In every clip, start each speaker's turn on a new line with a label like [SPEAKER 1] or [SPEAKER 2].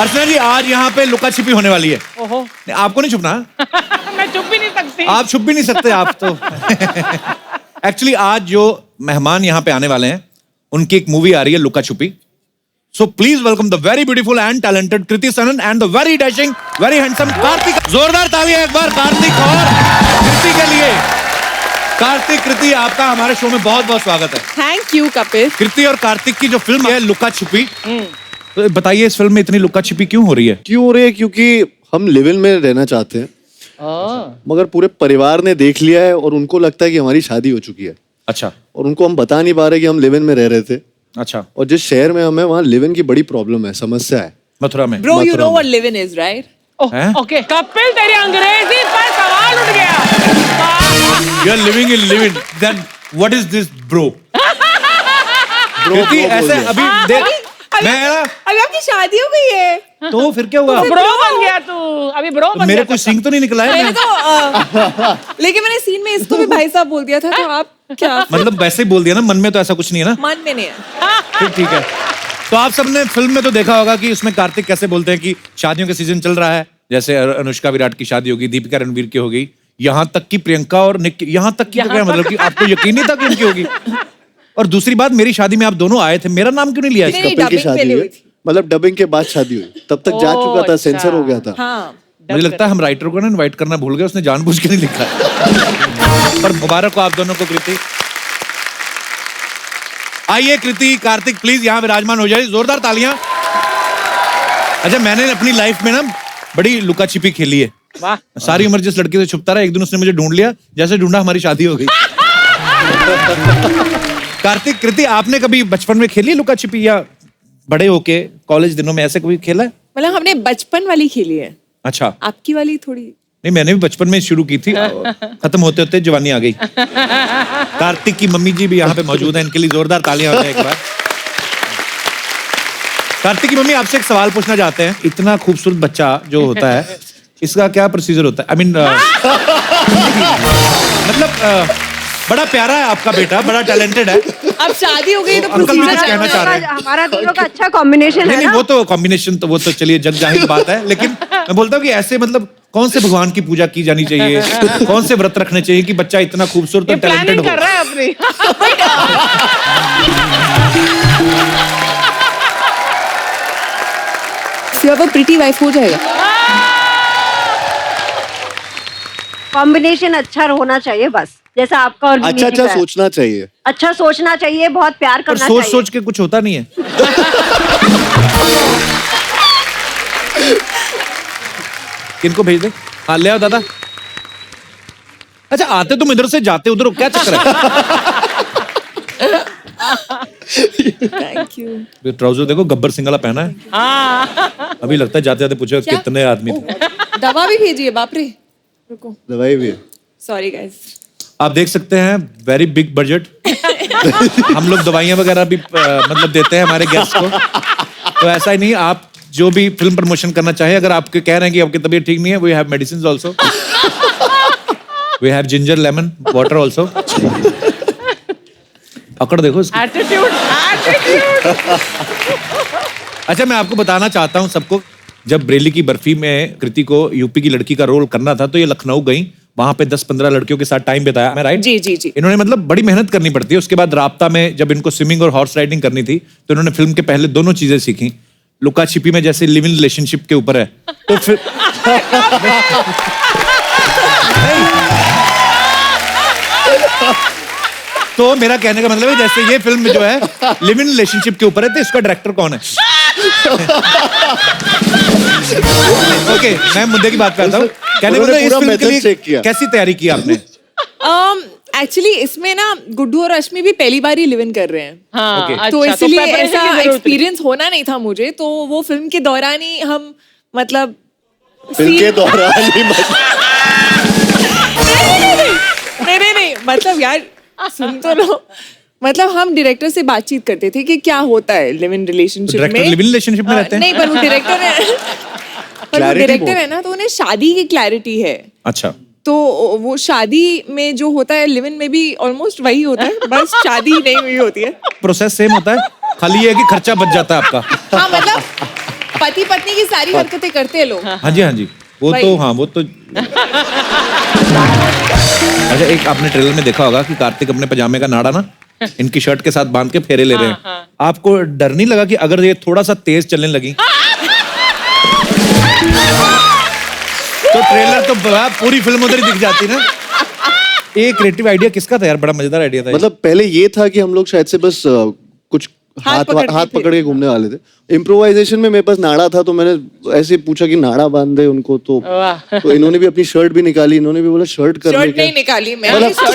[SPEAKER 1] अर्चना जी आज यहाँ पे लुका छिपी होने वाली है।
[SPEAKER 2] ओहो।
[SPEAKER 1] नहीं, आपको नहीं छुपना।
[SPEAKER 2] मैं छुप भी नहीं सकती।
[SPEAKER 1] आप छुप भी नहीं सकते आप तो। एक्चुअली आज जो मेहमान यहाँ पे आने वाले हैं उनकी एक मूवी आ रही है लुका छुपी। So please welcome the very beautiful and talented Kriti Sanon and the very dashing, very handsome Kartik. जोरदार तालियां एक बार कार्तिक और कृति के लिए। कार्तिक, कृति, आपका हमारे शो में बहुत बहुत स्वागत है।
[SPEAKER 3] Thank you Kapil.
[SPEAKER 1] कृति और कार्तिक की जो फिल्म है लुका छिपी, तो बताइए इस फिल्म में इतनी लुका छिपी क्यों हो रही है?
[SPEAKER 4] क्यों हो रही है? क्योंकि हम लिव इन में रहना चाहते हैं, मगर पूरे परिवार ने देख लिया है और उनको लगता है कि हमारी शादी हो चुकी है।
[SPEAKER 1] अच्छा।
[SPEAKER 4] और उनको हम बता नहीं पा रहे कि हम लिव इन में रह रहे थे।
[SPEAKER 1] अच्छा।
[SPEAKER 4] और जिस शहर में हम हैं वहाँ लिव इन की बड़ी प्रॉब्लम है, समस्या है।
[SPEAKER 1] मथुरा में।
[SPEAKER 3] Bro you know what live in is right?
[SPEAKER 2] Okay Kapil तेरी अंग्रेजी पर सवाल उठ गया।
[SPEAKER 1] You are living in live in, then what is this bro? कृति ऐसे अभी देख मैं
[SPEAKER 3] अभी आपकी शादी हो गई है
[SPEAKER 1] तो फिर क्या हुआ?
[SPEAKER 2] ब्रो बन गया तू, अभी ब्रो बन
[SPEAKER 1] मेरे
[SPEAKER 2] गया।
[SPEAKER 1] कोई सिंग तो नहीं निकला है?
[SPEAKER 3] मैंने तो लेकिन मैंने सीन में इसको भी भाई साहब बोल दिया था, तो आप क्या
[SPEAKER 1] मतलब वैसे ही बोल दिया ना, मन में तो ऐसा कुछ नहीं है ना?
[SPEAKER 3] मन में नहीं है।
[SPEAKER 1] फिर ठीक है। तो आप सबने फिल्म में तो देखा होगा कि उसमें कार्तिक कैसे बोलते हैं कि शादियों का सीजन चल रहा है, जैसे अनुष्का विराट की शादी होगी, दीपिका रणवीर की हो गई, यहाँ तक कि प्रियंका और निक, यहाँ तक की तो क्या मतलब कि आपको यकीन नहीं था कि उनकी होगी। और दूसरी बात, मेरी शादी में आप दोनों आए थे, मेरा नाम क्यों नहीं लिया?
[SPEAKER 3] नहीं,
[SPEAKER 4] कपिल की
[SPEAKER 3] dubbing
[SPEAKER 4] शादी
[SPEAKER 3] पहले
[SPEAKER 4] हुई,
[SPEAKER 3] हुई थी।
[SPEAKER 4] मतलब डबिंग के बाद शादी हुई, तब तक जा चुका था, सेंसर हो गया था।
[SPEAKER 3] हाँ
[SPEAKER 1] मुझे लगता है हम राइटर को ना इनवाइट करना भूल गए, उसने जानबूझ के नहीं लिखा। पर मुबारक हो आप दोनों को। कृति आइए, कृति कार्तिक प्लीज यहाँ विराजमान हो जाए, जोरदार तालियां। अच्छा, मैंने अपनी लाइफ में ना बड़ी लुका छिपी खेली है।
[SPEAKER 2] वाह।
[SPEAKER 1] सारी उम्र जिस लड़की से छुपता रहा, एक दिन उसने मुझे ढूंढ लिया, जैसे ढूंढा हमारी शादी हो गई। कार्तिक, कृति आपने कभी बचपन में खेली लुका छिपी या बड़े होके कॉलेज दिनों में ऐसे कभी खेला है?
[SPEAKER 3] मतलब हमने बचपन वाली खेली है।
[SPEAKER 1] अच्छा।
[SPEAKER 3] आपकी वाली थोड़ी
[SPEAKER 1] नहीं, मैंने भी बचपन में शुरू की थी, खत्म होते होते जवानी आ गई। कार्तिक की मम्मी जी भी यहाँ पे मौजूद हैं, इनके लिए जोरदार तालियां हो जाए एक बार। कार्तिक की मम्मी आपसे एक सवाल पूछना चाहते हैं। इतना खूबसूरत बच्चा जो होता है, इसका क्या प्रोसीजर होता है? आई मीन मतलब बड़ा प्यारा है आपका बेटा, बड़ा टैलेंटेड है।
[SPEAKER 3] अब शादी हो गई तो
[SPEAKER 1] अंकल भी कुछ
[SPEAKER 3] प्रोसीजर
[SPEAKER 1] कहना चाह रहे हैं।
[SPEAKER 5] हमारा दोनों का अच्छा कॉम्बिनेशन है
[SPEAKER 1] नहीं,
[SPEAKER 5] ना।
[SPEAKER 1] वो तो कॉम्बिनेशन तो वो तो चलिए जग जाहिर बात है, लेकिन मैं बोलता हूँ कि ऐसे मतलब कौन से भगवान की पूजा की जानी चाहिए, कौन से व्रत रखने चाहिए कि बच्चा इतना खूबसूरत
[SPEAKER 2] ये
[SPEAKER 1] और टैलेंटेड
[SPEAKER 2] प्लानिंग कर
[SPEAKER 1] हो?
[SPEAKER 2] रहा है अपनी।
[SPEAKER 3] अब प्रीटी वाइफ हो जाएगा।
[SPEAKER 5] कॉम्बिनेशन अच्छा होना चाहिए बस, जैसा आपका और
[SPEAKER 4] अच्छा अच्छा सोचना चाहिए,
[SPEAKER 5] अच्छा सोचना चाहिए, बहुत प्यार
[SPEAKER 1] पर
[SPEAKER 5] करना
[SPEAKER 1] सोच
[SPEAKER 5] चाहिए।
[SPEAKER 1] सोच के कुछ होता नहीं है। किनको भेज दे? हाँ ले आओ दादा। अच्छा, आते तुम इधर से जाते उधर, क्या चक्कर है?
[SPEAKER 3] Thank you.
[SPEAKER 1] ट्राउजर देखो गब्बर सिंह वाला पहना है।
[SPEAKER 2] हाँ।
[SPEAKER 1] अभी लगता है जाते जाते पूछे
[SPEAKER 3] क्या?
[SPEAKER 1] कितने आदमी थे।
[SPEAKER 3] दवा भी भेजिए, बाप रे। रुको,
[SPEAKER 4] दवाई भी है।
[SPEAKER 3] Sorry guys.
[SPEAKER 1] आप देख सकते हैं, वेरी बिग बजट। हम लोग दवाइयां वगैरह भी मतलब देते हैं हमारे गेस्ट को। तो ऐसा ही नहीं, आप जो भी फिल्म प्रमोशन करना चाहे, अगर आपके कह रहे हैं कि आपकी तबीयत ठीक नहीं है, we have medicine also, we have ginger lemon water also. पकड़ देखो इसकी।
[SPEAKER 2] एटीट्यूड।
[SPEAKER 1] अच्छा, मैं आपको बताना चाहता हूँ सबको, जब बरेली की बर्फी में कृति को यूपी की लड़की का रोल करना था तो ये लखनऊ गई, वहां पे 10-15 लड़कियों के साथ टाइम बिताया, मैं राइट?
[SPEAKER 3] जी जी जी।
[SPEAKER 1] इन्होंने मतलब बड़ी मेहनत करनी पड़ती है। उसके बाद राब्ता में जब इनको स्विमिंग और हॉर्स राइडिंग करनी थी तो इन्होंने फिल्म के पहले दोनों चीजें सीखी। लुका छिपी में जैसे लिव इन रिलेशनशिप के ऊपर है, तो फिर तो मेरा कहने का मतलब है जैसे ये फिल्म जो है लिव इन रिलेशनशिप के ऊपर है, तो इसका डायरेक्टर कौन है? ओके, मैं मुद्दे की बात करता हूँ। कहने का मतलब इस फिल्म के लिए कैसी तैयारी की आपने?
[SPEAKER 3] एक्चुअली इसमें ना गुड्डू और रश्मि भी पहली बार ही लिव इन कर रहे हैं।
[SPEAKER 2] हाँ,
[SPEAKER 1] Okay.
[SPEAKER 2] अच्छा,
[SPEAKER 3] तो इसलिए
[SPEAKER 2] preparation
[SPEAKER 3] ऐसा
[SPEAKER 2] की जरूरत नहीं।
[SPEAKER 3] एक्सपीरियंस होना नहीं था मुझे, तो वो फिल्म के दौरान ही हम मतलब
[SPEAKER 4] फिल्म के दौरान ही
[SPEAKER 3] नहीं मतलब यार सुन तो लो, मतलब हम डायरेक्टर से बातचीत करते थे कि क्या होता है लिव इन रिलेशनशिप में।
[SPEAKER 1] डायरेक्टर लिव इन रिलेशनशिप में रहते हैं?
[SPEAKER 3] नहीं, पर वो डायरेक्टर है, पर वो डायरेक्टर है ना, तो उन्हें शादी की क्लैरिटी है।
[SPEAKER 1] अच्छा।
[SPEAKER 3] तो वो शादी में जो होता है लिव इन में भी ऑलमोस्ट वही होता है, बस शादी नहीं हुई होती है।
[SPEAKER 1] प्रोसेस सेम होता है, खाली ये है कि खर्चा बच जाता है आपका।
[SPEAKER 3] हाँ मतलब पति पत्नी की सारी हरकतें करते हैं लोग।
[SPEAKER 1] हाँ जी वो
[SPEAKER 3] भाई।
[SPEAKER 1] तो हाँ वो तो अच्छा एक आपने ट्रेलर में देखा होगा कि कार्तिक अपने पजामे का नाड़ा ना इनकी शर्ट के साथ बांध के फेरे ले रहे हैं। आपको डर नहीं लगा कि अगर ये थोड़ा सा तेज चलने लगी तो ट्रेलर तो पूरी फिल्म उधर ही दिख जाती ना। ये क्रिएटिव आइडिया किसका था यार? बड़ा मजेदार आइडिया था ये।
[SPEAKER 4] मतलब पहले ये था कि हम लोग शायद से बस कुछ हाथ पकड़ के घूमने वाले थे। इम्प्रोवाइजेशन में मेरे पास नाड़ा था तो मैंने ऐसे पूछा कि नाड़ा बांध दे उनको, तो इन्होंने भी अपनी शर्ट भी निकाली, इन्होंने भी बोला शर्ट कर ले।
[SPEAKER 3] शर्ट नहीं निकाली, मैं अपनी शर्ट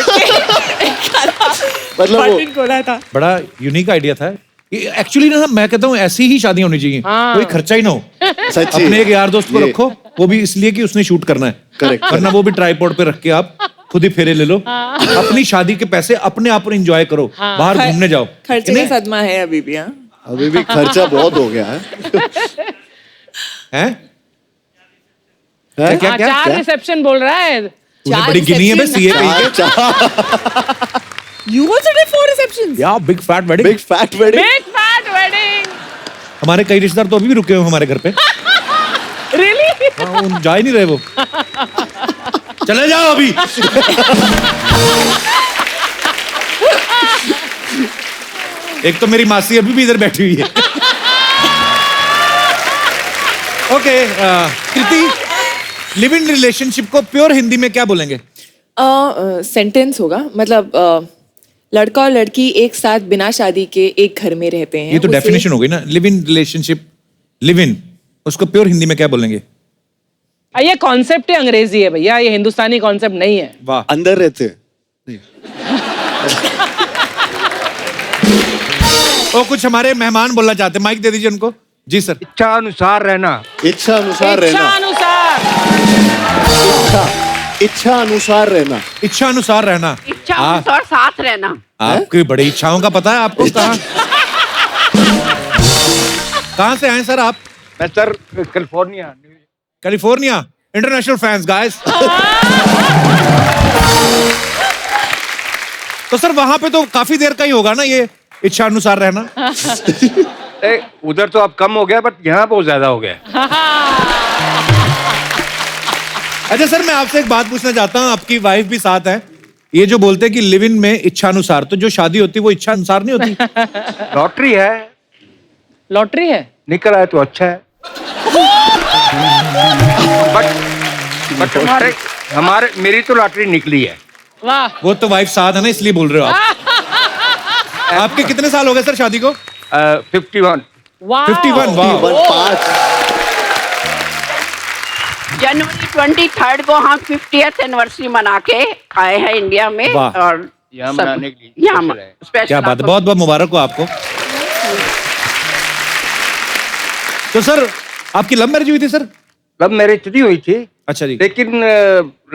[SPEAKER 4] मतलब
[SPEAKER 3] बटन खोला था।
[SPEAKER 1] बड़ा यूनिक आइडिया था एक्चुअली ना। मैं कहता हूँ ऐसी ही शादी होनी चाहिए, कोई खर्चा ही ना हो।
[SPEAKER 4] सच्ची
[SPEAKER 1] अपने एक यार दोस्त को रखो, वो भी इसलिए कि उसने शूट करना है।
[SPEAKER 4] करेक्ट।
[SPEAKER 1] वरना वो भी ट्राइपॉड पे रख के आप खुद ही फेरे ले लो। अपनी शादी के पैसे अपने आप एंजॉय करो, बाहर घूमने जाओ।
[SPEAKER 3] खर्चे का सदमा है अभी भी। हाँ,
[SPEAKER 4] अभी भी खर्चा बहुत हो गया है।
[SPEAKER 1] हैं?
[SPEAKER 4] हैं?
[SPEAKER 1] क्या क्या
[SPEAKER 2] चार
[SPEAKER 1] क्या?
[SPEAKER 2] रिसेप्शन बोल रहा है।
[SPEAKER 1] तूने बड़ी गिनी है बस ये
[SPEAKER 3] You also did 4 receptions?
[SPEAKER 1] या big fat wedding.
[SPEAKER 4] Big fat wedding.
[SPEAKER 2] Big fat wedding.
[SPEAKER 1] हमारे कई रिश्तेदार तो अभी भी रुके हुए हैं हमारे घर पे।
[SPEAKER 2] रियली?
[SPEAKER 1] हाँ, वो जा ही नहीं रहे वो। चले जाओ अभी। एक तो मेरी मासी अभी भी इधर बैठी हुई है। Okay Kriti, live in relationship को प्योर हिंदी में क्या बोलेंगे?
[SPEAKER 3] सेंटेंस होगा, मतलब लड़का और लड़की एक साथ बिना शादी के एक घर में रहते हैं।
[SPEAKER 1] ये तो डेफिनेशन हो गई ना, live in relationship. Live in उसको प्योर हिंदी में क्या बोलेंगे?
[SPEAKER 2] ये कॉन्सेप्ट ही अंग्रेजी है भैया, ये हिंदुस्तानी कॉन्सेप्ट नहीं है।
[SPEAKER 1] वाह।
[SPEAKER 4] अंदर रहते हैं।
[SPEAKER 1] वो कुछ हमारे मेहमान बोलना चाहते हैं, माइक दे दीजिए उनको। जी सर।
[SPEAKER 6] इच्छा अनुसार रहना।
[SPEAKER 4] इच्छा अनुसार
[SPEAKER 2] इच्छा
[SPEAKER 4] रहना।
[SPEAKER 2] अनुसार।
[SPEAKER 4] इच्छा अनुसार रहना।
[SPEAKER 1] इच्छा अनुसार रहना।
[SPEAKER 5] इच्छा अनुसार साथ रहना।
[SPEAKER 1] आपकी बड़ी इच्छाओं का पता है आपको। कहाँ से आए सर आप?
[SPEAKER 6] मैं sir California.
[SPEAKER 1] California. International fans guys. तो सर वहां पे तो काफी देर का ही होगा ना ये इच्छा अनुसार रहना?
[SPEAKER 6] उधर तो अब कम हो गया बट यहाँ बहुत ज्यादा हो गया।
[SPEAKER 1] अच्छा सर मैं आपसे एक बात पूछना चाहता हूँ, आपकी वाइफ भी साथ है। ये जो बोलते हैं कि लिव इन में इच्छा अनुसार, तो जो शादी होती है वो इच्छा अनुसार नहीं होती?
[SPEAKER 6] लॉटरी है,
[SPEAKER 2] लॉटरी है।
[SPEAKER 6] निकल आए तो अच्छा है। बट हमारे मेरी तो लॉटरी निकली है।
[SPEAKER 2] वाह।
[SPEAKER 1] वो तो वाइफ साथ है ना, इसलिए बोल रहे हो आप। आपके कितने साल हो गए सर शादी को?
[SPEAKER 6] 51।
[SPEAKER 2] वाह।
[SPEAKER 1] 51। वाह।
[SPEAKER 4] 5
[SPEAKER 5] जनवरी 23 को हम 50th एनिवर्सरी मना के आए हैं इंडिया में।
[SPEAKER 1] वाह।
[SPEAKER 5] और
[SPEAKER 6] यहाँ
[SPEAKER 5] सब-
[SPEAKER 6] मनाने के लिए
[SPEAKER 5] यहाँ
[SPEAKER 6] special है।
[SPEAKER 5] स्पेशल
[SPEAKER 1] क्या बात है, बहुत बहुत मुबारक हो आपको। तो सर आपकी लव मैरिज हुई थी सर?
[SPEAKER 6] लव मैरिज नहीं हुई थी,
[SPEAKER 1] अच्छा जी।
[SPEAKER 6] लेकिन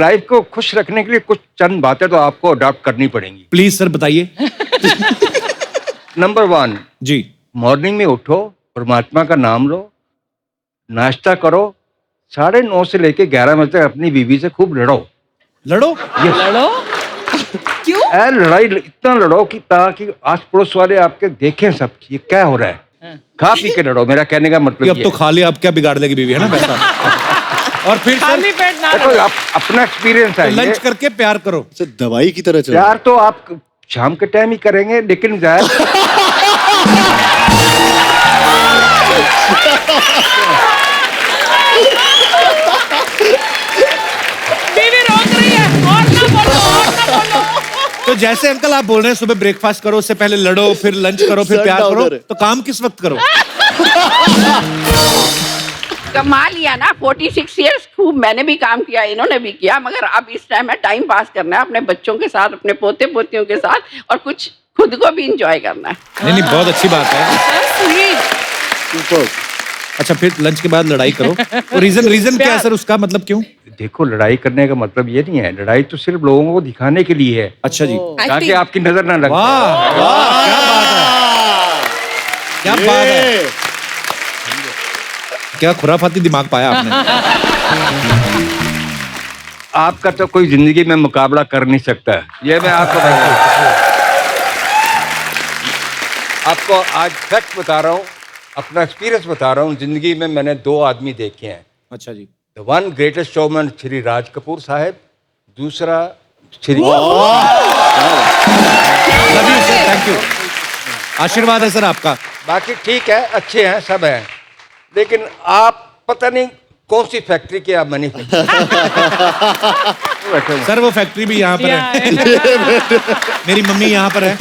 [SPEAKER 6] लाइफ को खुश रखने के लिए कुछ चंद बातें तो आपको अडॉप्ट करनी पड़ेंगी।
[SPEAKER 1] प्लीज सर बताइए।
[SPEAKER 6] नंबर 1,
[SPEAKER 1] जी।
[SPEAKER 6] मॉर्निंग में उठो, परमात्मा का नाम लो, नाश्ता करो, 9:30 से लेके 11 बजे तक अपनी बीवी से खूब लड़ो।
[SPEAKER 1] लड़ो।
[SPEAKER 2] लड़ो।
[SPEAKER 3] क्यों?
[SPEAKER 6] लड़ाई इतना लड़ो कि ताकि आस पड़ोस वाले आपके देखें सब ये क्या हो रहा है। खा पी के लड़ो, मेरा कहने का
[SPEAKER 1] कि
[SPEAKER 6] मतलब
[SPEAKER 1] अब
[SPEAKER 6] ये
[SPEAKER 1] तो
[SPEAKER 6] है।
[SPEAKER 1] खा लिया, अब क्या बिगाड़ देगी बीवी, है ना वैसा? और फिर सर
[SPEAKER 2] खाली पेट ना
[SPEAKER 6] देखो अपना एक्सपीरियंस है ये।
[SPEAKER 1] लंच करके प्यार करो।
[SPEAKER 4] अच्छा, दवाई की तरह चल।
[SPEAKER 6] प्यार तो आप शाम के टाइम ही करेंगे, लेकिन जाहिर
[SPEAKER 2] बीवी रोक रही है, और ना बोलो, और ना बोलो।
[SPEAKER 1] तो जैसे अंकल आप बोल रहे हैं सुबह ब्रेकफास्ट करो, उससे पहले लड़ो, फिर लंच करो, फिर प्यार करो, तो काम किस वक्त करो?
[SPEAKER 5] कमा लिया ना 46 इयर्स, खूब मैंने भी काम किया, इन्होंने भी किया, मगर अब इस टाइम में टाइम पास करना है अपने बच्चों के साथ, अपने पोते पोतियों के साथ, और कुछ खुद को भी इंजॉय करना है।
[SPEAKER 1] नहीं नहीं, बहुत अच्छी बात है।
[SPEAKER 4] सुपर।
[SPEAKER 1] अच्छा फिर लंच के बाद लड़ाई करो, तो रीजन क्या है सर उसका, मतलब क्यों?
[SPEAKER 6] देखो लड़ाई करने का मतलब ये नहीं है, लड़ाई तो सिर्फ लोगों को दिखाने के लिए है,
[SPEAKER 1] अच्छा जी।
[SPEAKER 6] ताकि आपकी नजर ना लगे।
[SPEAKER 1] वाह वाह, क्या बात है, क्या बात है, क्या खुराफाती दिमाग पाया आपने।
[SPEAKER 6] आपका तो कोई जिंदगी में मुकाबला कर नहीं सकता, ये मैं आपको बता आपको आज फैक्ट बता रहा हूँ। अपना एक्सपीरियंस बता रहा हूँ। जिंदगी में मैंने 2 आदमी देखे हैं।
[SPEAKER 1] अच्छा जी।
[SPEAKER 6] The one greatest showman Shri Raj Kapoor sahab, दूसरा श्री
[SPEAKER 1] थैंक यू, आशीर्वाद है सर आपका।
[SPEAKER 6] बाकी ठीक है, अच्छे हैं, सब हैं, लेकिन आप पता नहीं कौन सी फैक्ट्री के आप मैन्युफैक्चर।
[SPEAKER 1] सर वो फैक्ट्री भी यहाँ पर है। मेरी मम्मी यहाँ पर है।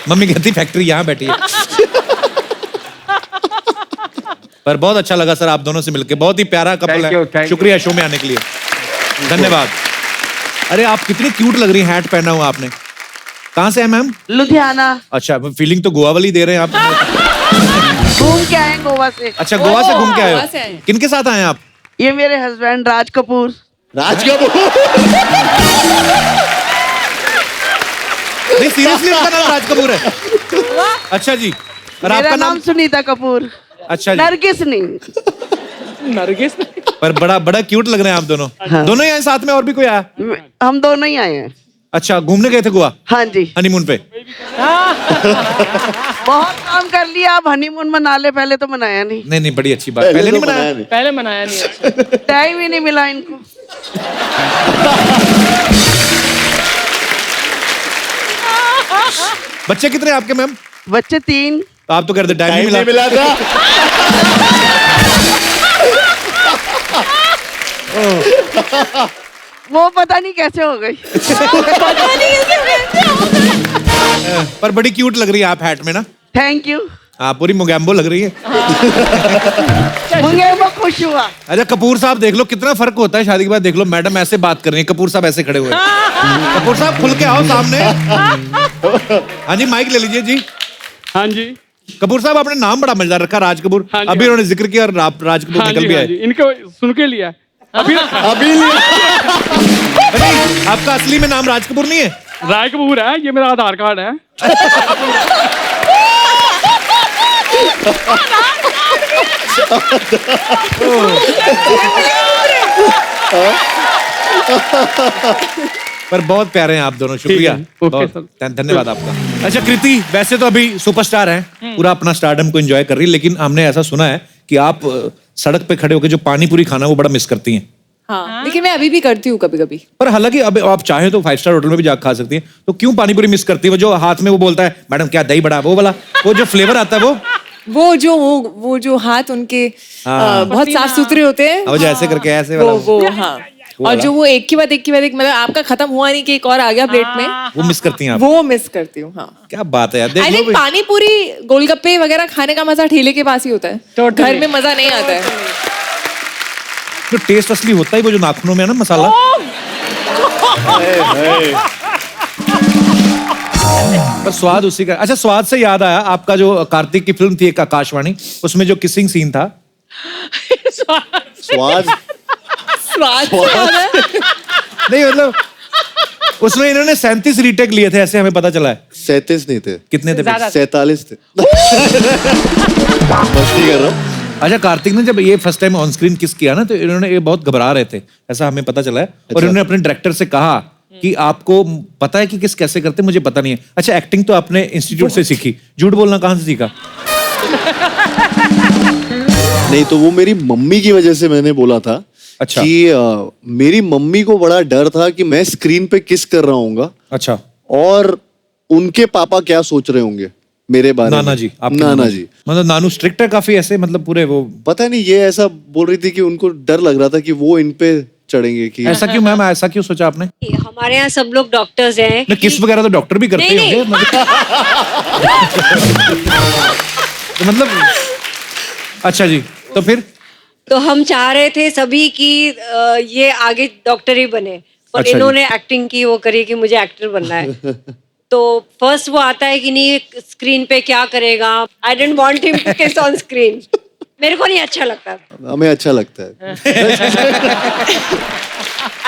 [SPEAKER 1] मम्मी कहती फैक्ट्री यहाँ बैठी है। पर बहुत अच्छा लगा सर आप दोनों से मिलके, बहुत ही प्यारा कपल
[SPEAKER 6] Thank you,
[SPEAKER 1] है।
[SPEAKER 6] thank
[SPEAKER 1] शुक्रिया शो में आने के लिए, धन्यवाद। अरे आप कितनी क्यूट लग रही हैं, हैट पहना हुआ आपने। कहाँ से है मैम?
[SPEAKER 7] लुधियाना।
[SPEAKER 1] अच्छा, फीलिंग तो गोवा वाली दे रहे हैं आप।
[SPEAKER 7] घूम के आए गोवा से।
[SPEAKER 1] अच्छा, गोवा से घूम के आए
[SPEAKER 3] गोवा से
[SPEAKER 1] हो।
[SPEAKER 3] आए।
[SPEAKER 1] किनके साथ आए हैं आप?
[SPEAKER 7] ये मेरे हस्बैंड राज कपूर।
[SPEAKER 4] राज कपूर।
[SPEAKER 1] नहीं सीरियसली उनका नाम राज कपूर है? अच्छा जी। और
[SPEAKER 7] मेरा
[SPEAKER 1] आपका
[SPEAKER 7] नाम सुनीता कपूर।
[SPEAKER 6] अच्छा जी।
[SPEAKER 7] नरगिस नहीं।
[SPEAKER 2] नरगिस
[SPEAKER 1] पर बड़ा बड़ा क्यूट लग रहे हैं आप दोनों। दोनों ही आए साथ में, और भी कोई आया?
[SPEAKER 7] हम दोनों ही आए हैं।
[SPEAKER 1] अच्छा, घूमने गए थे गोवा
[SPEAKER 7] हाँ जी।
[SPEAKER 1] हनीमून पे?
[SPEAKER 7] बहुत काम कर लिया, अब हनीमून मना ले, पहले तो मनाया नहीं।
[SPEAKER 1] नहीं नहीं, बड़ी अच्छी बात। पहले नहीं मनाया?
[SPEAKER 2] पहले मनाया नहीं।
[SPEAKER 7] टाइम ही नहीं मिला इनको।
[SPEAKER 1] बच्चे कितने हैं आपके मैम?
[SPEAKER 7] बच्चे 3।
[SPEAKER 1] तो आप तो कहते टाइम नहीं मिला।
[SPEAKER 4] मिला था।
[SPEAKER 7] वो पता नहीं कैसे हो गई।
[SPEAKER 1] पर बड़ी क्यूट लग रही है आप हैट में ना।
[SPEAKER 7] Thank you.
[SPEAKER 1] हाँ, पूरी मोगैम्बो लग रही है।
[SPEAKER 7] मुझे वो खुश हुआ।
[SPEAKER 1] अच्छा, कपूर साहब देख लो कितना फर्क होता है शादी के बाद। देख लो मैडम ऐसे बात कर रही है, कपूर साहब ऐसे खड़े हुए हैं। कपूर साहब खुल के आओ सामने। हाँ जी, माइक ले लीजिए जी।
[SPEAKER 8] हाँ जी।
[SPEAKER 1] कपूर साहब आपने नाम बड़ा मजेदार रखा, राज कपूर।
[SPEAKER 8] हाँ जी,
[SPEAKER 1] अभी उन्होंने जिक्र किया और राज कपूर
[SPEAKER 8] हाँ
[SPEAKER 1] निकल
[SPEAKER 8] जी,
[SPEAKER 1] भी
[SPEAKER 8] हाँ
[SPEAKER 1] आए।
[SPEAKER 8] जी। इनको सुन के लिया अभी रखा।
[SPEAKER 4] अभी लिया।
[SPEAKER 1] नहीं, आपका असली में नाम राज कपूर नहीं है?
[SPEAKER 8] राय कपूर है, ये मेरा आधार कार्ड है।
[SPEAKER 1] पर बहुत प्यारे हैं आप दोनों, शुक्रिया।
[SPEAKER 8] ओके
[SPEAKER 1] बहुत
[SPEAKER 8] सर।
[SPEAKER 1] धन्यवाद आपका। अच्छा कृति, वैसे तो अभी सुपरस्टार हैं, पूरा अपना स्टारडम को एंजॉय कर रही है, लेकिन हमने ऐसा सुना है कि आप सड़क पे खड़े होकर जो पानी पूरी खाना वो बड़ा मिस करती हैं।
[SPEAKER 3] हाँ, लेकिन मैं अभी भी करती हूँ कभी कभी।
[SPEAKER 1] पर हालांकि अब आप चाहें तो 5 स्टार होटल में भी जाकर खा सकती हैं, तो क्यों पानी पूरी मिस करती है? वो जो हाथ में वो बोलता है मैडम क्या दही बड़ा, वो वाला, वो जो फ्लेवर आता है
[SPEAKER 3] वो जो हाथ उनके बहुत साफ सुथरे होते हैं।
[SPEAKER 1] वो जो ऐसे करके ऐसे
[SPEAKER 3] वो
[SPEAKER 1] वाला,
[SPEAKER 3] हाँ। और जो वो एक के बाद एक मतलब आपका खत्म हुआ नहीं कि एक और आ गया प्लेट में,
[SPEAKER 1] वो मिस करती हैं आप?
[SPEAKER 3] वो मिस करती हूँ। हाँ,
[SPEAKER 1] क्या बात है यार। देख
[SPEAKER 3] आई
[SPEAKER 1] लो
[SPEAKER 3] थिंक
[SPEAKER 1] भाई।
[SPEAKER 3] पानी पूरी गोलगप्पे वगैरह खाने का मजा ठेले के पास ही होता है।
[SPEAKER 2] Totally.
[SPEAKER 3] घर में मजा नहीं आता है।
[SPEAKER 1] जो टेस्ट असली होता है वो जो नाखूनों में है ना मसाला। पर स्वाद उसी का। अच्छा, स्वाद से याद आया, आपका जो कार्तिक की फिल्म थी एक आकाशवाणी, उसमें जो किसिंग सीन था,
[SPEAKER 4] स्वाद।
[SPEAKER 3] स्वाद से याद है।
[SPEAKER 1] नहीं मतलब उसमें इन्होंने 37 रीटेक लिए थे, ऐसे हमें पता चला है।
[SPEAKER 4] 37 नहीं थे,
[SPEAKER 1] कितने थे?
[SPEAKER 4] 47 थे। मस्ती कर रहा हूँ।
[SPEAKER 1] अच्छा, कार्तिक ने जब ये फर्स्ट टाइम ऑन स्क्रीन किस किया ना, तो इन्होंने ये बहुत घबरा रहे थे, ऐसा हमें पता चला है। और इन्होंने अपने डायरेक्टर से कहा कि आपको पता है कि किस कैसे करते, मुझे पता नहीं है। अच्छा, एक्टिंग तो आपने इंस्टीट्यूट से सीखी, झूठ बोलना कहाँ से सीखा?
[SPEAKER 4] नहीं, तो वो मेरी मम्मी की वजह से मैंने बोला था।
[SPEAKER 1] अच्छा।
[SPEAKER 4] कि मेरी मम्मी को बड़ा डर था कि मैं स्क्रीन पे किस कर रहा हूँगा,
[SPEAKER 1] अच्छा,
[SPEAKER 4] और उनके पापा क्या सोच रहे होंगे मेरे बारे में।
[SPEAKER 1] नाना जी, आपके
[SPEAKER 4] नाना जी।
[SPEAKER 1] मतलब नानू स्ट्रिक्ट है काफी, ऐसे मतलब पूरे वो।
[SPEAKER 4] पता नहीं, ये ऐसा बोल रही थी कि उनको डर लग रहा था कि वो इन पे चढ़ेंगे कि
[SPEAKER 1] ऐसा क्यों मैम, ऐसा क्यों सोचा आपने?
[SPEAKER 9] हमारे यहाँ सब लोग डॉक्टर्स हैं।
[SPEAKER 1] नहीं, किस वगैरह तो डॉक्टर भी करते
[SPEAKER 9] नहीं,
[SPEAKER 1] होंगे तो मतलब। अच्छा जी, तो फिर
[SPEAKER 9] तो हम चाह रहे थे सभी कि ये आगे डॉक्टर ही बने, पर
[SPEAKER 1] अच्छा जी।
[SPEAKER 9] इन्होंने एक्टिंग की वो करी कि मुझे एक्टर बनना है। तो फर्स्ट वो आता है कि नहीं स्क्रीन पे क्या करेगा। I don't want him to kiss on screen. मेरे को नहीं अच्छा लगता।
[SPEAKER 4] हमें अच्छा लगता है।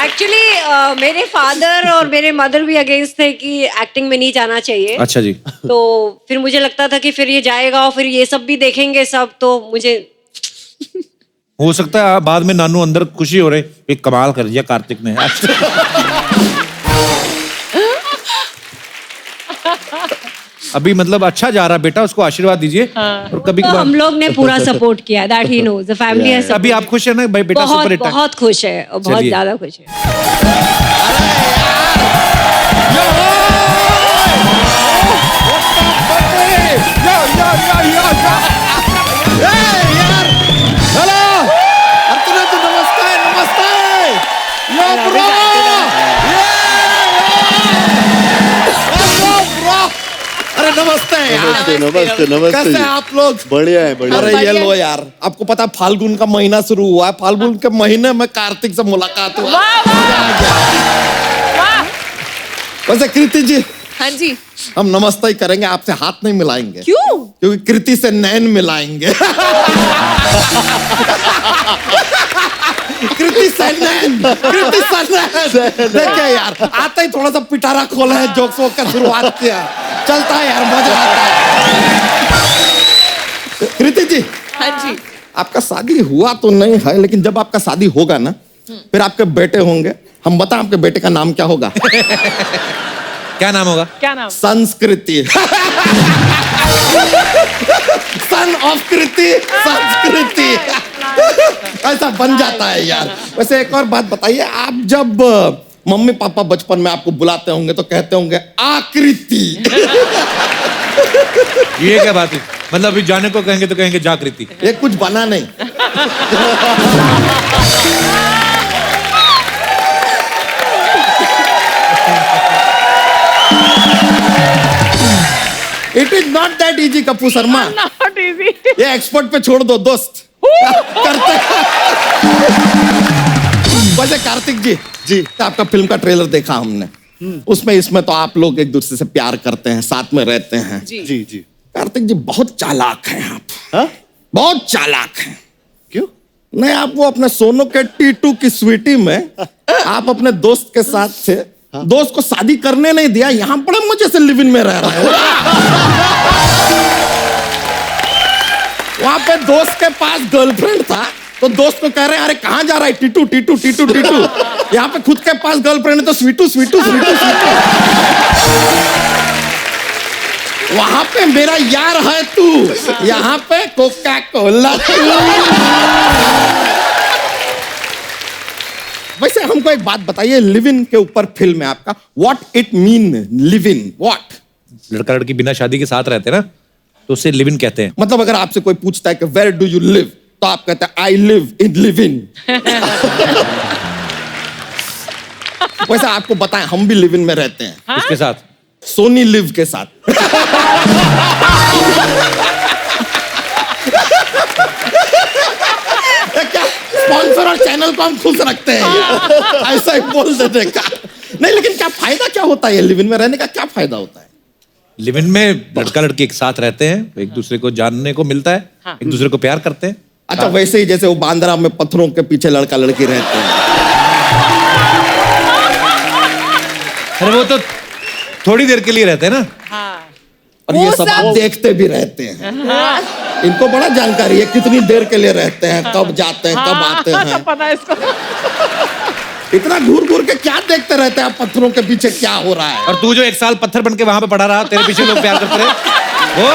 [SPEAKER 9] एक्चुअली मेरे फादर और मेरे मदर भी अगेंस्ट थे कि एक्टिंग में नहीं जाना चाहिए।
[SPEAKER 1] अच्छा जी।
[SPEAKER 9] तो फिर मुझे लगता था कि फिर ये जाएगा और फिर ये सब भी देखेंगे सब, तो मुझे
[SPEAKER 1] हो सकता है बाद में नानू अंदर खुशी हो रहे, एक कमाल कर दिया कार्तिक ने। अभी मतलब अच्छा जा रहा बेटा, उसको आशीर्वाद दीजिए। और कभी
[SPEAKER 9] तो
[SPEAKER 1] कभार
[SPEAKER 9] हम लोग ने पूरा सपोर्ट किया, that he knows, the family has.
[SPEAKER 1] अभी आप खुश है ना भाई, बेटा
[SPEAKER 9] बहुत
[SPEAKER 1] सुपर हिट है।
[SPEAKER 9] बहुत खुश है और बहुत
[SPEAKER 1] चलिए।
[SPEAKER 9] ज्यादा खुश है।
[SPEAKER 1] हेलो अर्चना जी, नमस्ते नमस्ते। यो ब्रो, अरे नमस्ते यार।
[SPEAKER 4] नमस्ते नमस्ते नमस्ते
[SPEAKER 1] कैसे
[SPEAKER 4] जी।
[SPEAKER 1] हैं आप लोग?
[SPEAKER 4] बढ़िया है बढ़िया
[SPEAKER 10] अरे
[SPEAKER 4] है।
[SPEAKER 10] ये लो यार, आपको पता है फाल्गुन का महीना शुरू हुआ है, फाल्गुन के महीने में कार्तिक से मुलाकात हुआ। वैसे कृति जी,
[SPEAKER 3] हाँ जी।
[SPEAKER 10] हम नमस्ते ही करेंगे, आपसे हाथ नहीं मिलाएंगे।
[SPEAKER 3] क्यों?
[SPEAKER 10] क्योंकि कृति से नैन मिलाएंगे। कृति से नैन, कृति से नैन। देखिए यार, आता ही थोड़ा सा पिटारा खोला है, जोक्स वोक का शुरुआत किया, चलता है यार, मजा आता है। कृति जी,
[SPEAKER 3] हाँ जी।
[SPEAKER 10] आपका शादी हुआ तो नहीं है, लेकिन जब आपका शादी होगा ना, फिर आपके बेटे होंगे। हम बताएं आपके बेटे का नाम क्या होगा?
[SPEAKER 1] क्या नाम होगा?
[SPEAKER 2] क्या नाम?
[SPEAKER 10] संस्कृति। सन ऑफ कृति, संस्कृति। ऐसा बन जाता है यार। वैसे एक और बात बताइए, आप जब मम्मी पापा बचपन में आपको बुलाते होंगे तो कहते होंगे आकृति।
[SPEAKER 1] ये क्या बात है? मतलब अभी जाने को कहेंगे तो कहेंगे जाकृति।
[SPEAKER 10] ये कुछ बना नहीं। It is not that easy Kapoor Sharma.
[SPEAKER 2] Not easy.
[SPEAKER 10] ये एक्सपर्ट पे छोड़ दो दोस्त। करते। वैसे कार्तिक जी, आपका फिल्म का ट्रेलर देखा हमने। उसमें इसमें तो आप लोग एक दूसरे से प्यार करते हैं, साथ में रहते हैं।
[SPEAKER 3] जी
[SPEAKER 4] जी
[SPEAKER 10] कार्तिक जी बहुत चालाक हैं आप।
[SPEAKER 4] हाँ?
[SPEAKER 10] बहुत चालाक हैं।
[SPEAKER 4] क्यों?
[SPEAKER 10] नहीं, आप वो अपने सोनू के टीटू की स्वीटी में आप अपने दोस्त के साथ थे। दोस्त को शादी करने नहीं दिया, यहाँ बड़े मजे से लिव इन में रह रहे हैं। वहां पे दोस्त के पास गर्लफ्रेंड था, तो दोस्त को कह रहे हैं अरे कहाँ जा रहा है टीटू टीटू टीटू टीटू। यहाँ पे खुद के पास गर्लफ्रेंड है तो स्वीटू स्वीटू स्वीटू स्वीटू। वहां पे मेरा यार है तू, यहाँ पे कोका कोला। वैसे हमको एक बात बताइए, लिव इन के ऊपर फिल्म है आपका, what it mean live in, what?
[SPEAKER 1] लड़का लड़की बिना शादी के साथ रहते हैं ना, तो उसे लिव इन कहते हैं।
[SPEAKER 10] मतलब अगर आपसे कोई पूछता है कि वेयर डू यू लिव, तो आप कहते हैं I live in live in. वैसे आपको बताएं, हम भी लिव इन में रहते हैं।
[SPEAKER 1] उसके साथ
[SPEAKER 10] सोनी लिव के साथ। क्या स्पॉन्सर और चैनल को हम खुश रखते हैं, ऐसा ही बोल देने का नहीं। लेकिन क्या फायदा क्या होता है लिव इन में रहने का, क्या फायदा होता है?
[SPEAKER 1] लिव इन में लड़का लड़की एक साथ रहते हैं, एक दूसरे को जानने को मिलता है, एक दूसरे को प्यार करते हैं।
[SPEAKER 10] अच्छा, वैसे ही जैसे वो बांद्रा में पत्थरों के पीछे लड़का लड़की रहते हैं।
[SPEAKER 1] अरे वो तो थोड़ी देर के लिए रहते हैं ना।
[SPEAKER 10] और ये सब आप देखते भी रहते हैं। इनको बड़ा जानकारी है कितनी देर के लिए रहते हैं, कब जाते हैं, कब आते हैं।
[SPEAKER 2] पता है इसको।
[SPEAKER 10] इतना घूर घूर के क्या देखते रहते हैं आप, पत्थरों के पीछे क्या हो रहा है?
[SPEAKER 1] और तू जो एक साल पत्थर बन के वहां पे पड़ा रहा, तेरे पीछे लोग प्यार करते रहे वो।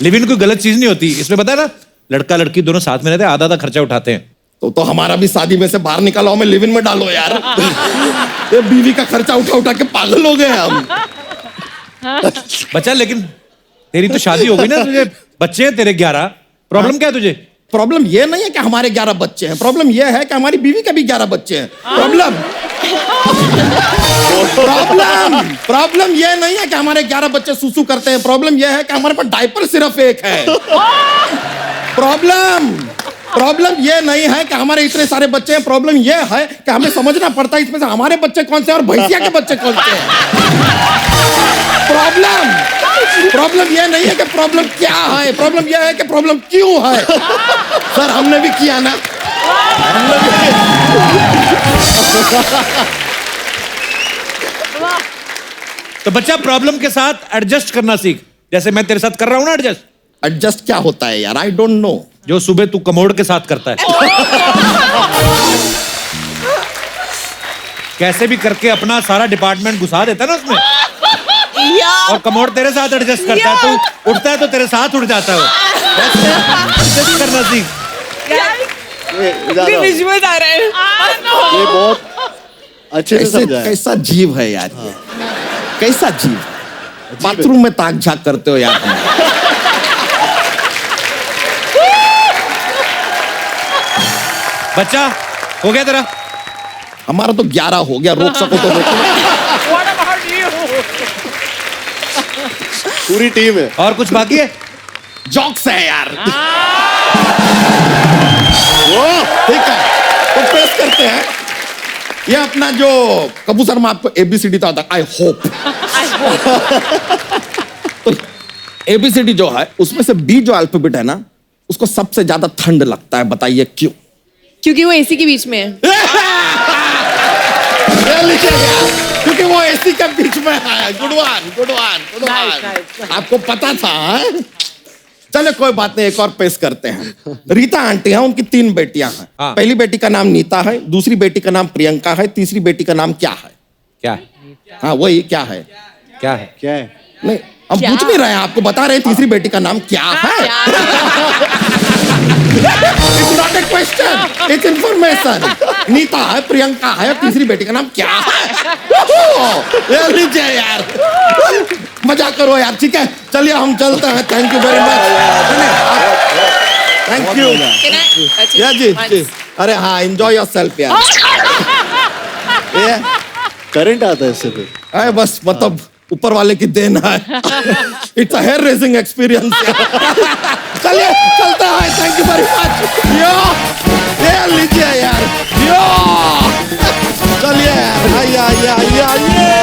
[SPEAKER 1] लिव इन कोई गलत चीज नहीं होती इसमें, पता है ना, लड़का लड़की दोनों साथ में रहते हैं, आधा आधा खर्चा उठाते हैं।
[SPEAKER 10] तो हमारा भी शादी में से बाहर निकालो, हमें लिव इन में डालो यार। ये बीवी का खर्चा उठा उठा के पागल हो गए हम।
[SPEAKER 1] बच्चा, लेकिन तेरी तो शादी हो गई ना, तुझे बच्चे हैं तेरे 11, प्रॉब्लम क्या है तुझे?
[SPEAKER 10] प्रॉब्लम ये नहीं है कि हमारे 11 बच्चे हैं, प्रॉब्लम ये है कि हमारी बीवी के भी 11 बच्चे हैं। प्रॉब्लम ये नहीं है कि हमारे 11 बच्चे सुसु करते हैं, प्रॉब्लम ये है कि हमारे पास डायपर सिर्फ एक है। प्रॉब्लम ये नहीं है कि हमारे इतने सारे बच्चे हैं, प्रॉब्लम ये है कि हमें समझना पड़ता है इसमें से हमारे बच्चे कौन से हैं और भैंसिया के बच्चे कौन से हैं। प्रॉब्लम ये नहीं है कि प्रॉब्लम क्या है, प्रॉब्लम ये है कि प्रॉब्लम क्यों है। सर हमने भी किया ना,
[SPEAKER 1] तो बच्चा प्रॉब्लम के साथ एडजस्ट करना सीख, जैसे मैं तेरे साथ कर रहा हूं ना एडजस्ट।
[SPEAKER 10] एडजस्ट क्या होता है यार, आई डोंट नो।
[SPEAKER 1] जो सुबह तू कमोड के साथ करता है। कैसे भी करके अपना सारा डिपार्टमेंट घुसा देता है ना उसमें,
[SPEAKER 3] या
[SPEAKER 1] और कमोड तेरे साथ एडजस्ट करता है, तो उठता है तो तेरे साथ उठ जाता है वो। एडजस्ट करना सीख।
[SPEAKER 4] ज्यादा-
[SPEAKER 3] विजुअल आ रहा है।
[SPEAKER 4] ये बहुत अच्छे से
[SPEAKER 10] कैसे
[SPEAKER 4] समझा है।
[SPEAKER 10] कैसा जीव है यार ये? कैसा जीव? बाथरूम में ताक झाक करते हो यार तुम।
[SPEAKER 1] बच्चा हो गया तेरा?
[SPEAKER 10] हमारा तो 11 हो गया, रोक सको तो रोको।
[SPEAKER 2] What about you?
[SPEAKER 4] पूरी टीम है।
[SPEAKER 1] और कुछ बाकी है?
[SPEAKER 10] जॉक्स है यार। वो ठीक है, तो पेश करते हैं। ये अपना जो कबूतर में आपको ABCD था, आई होप। तो ABCD जो है उसमें से B जो अल्फाबेट है ना, उसको सबसे ज्यादा ठंड लगता है, बताइए क्यों?
[SPEAKER 3] क्योंकि वो एसी के बीच में है।
[SPEAKER 10] ये लिखा गया, क्योंकि वो AC के बीच में है। Good one, good one, good one. आपको पता था? हाँ? चलो कोई बात नहीं, एक और पेश करते हैं। रीता आंटी हैं, उनकी 3 बेटियां हैं।
[SPEAKER 1] हाँ।
[SPEAKER 10] पहली बेटी का नाम नीता है, दूसरी बेटी का नाम प्रियंका है, तीसरी बेटी का नाम क्या है?
[SPEAKER 1] क्या है?
[SPEAKER 10] हाँ वही क्या है?
[SPEAKER 1] क्या है?
[SPEAKER 4] क्या है?
[SPEAKER 10] नहीं, हम पूछ नहीं रहे हैं, आपको बता रहे हैं तीसरी बेटी का नाम क्या है। It's not a question, it's information. Neeta है, प्रियंका है, और तीसरी बेटी का नाम क्या है? ये लीजिए यार, मजा करो यार, ठीक है? चलिए हम चलते हैं। Thank you very much. Thank you. या जी जी। अरे हाँ, एंजॉय योरसेल्फ यार। ये
[SPEAKER 4] करंट आता है इससे फिर।
[SPEAKER 10] अरे बस मतलब ऊपर वाले की देन है। It's a hair raising experience. चलिए चलते हैं। Thank you very much. Yo ये लीजिए यार, यो चलिए यार। ये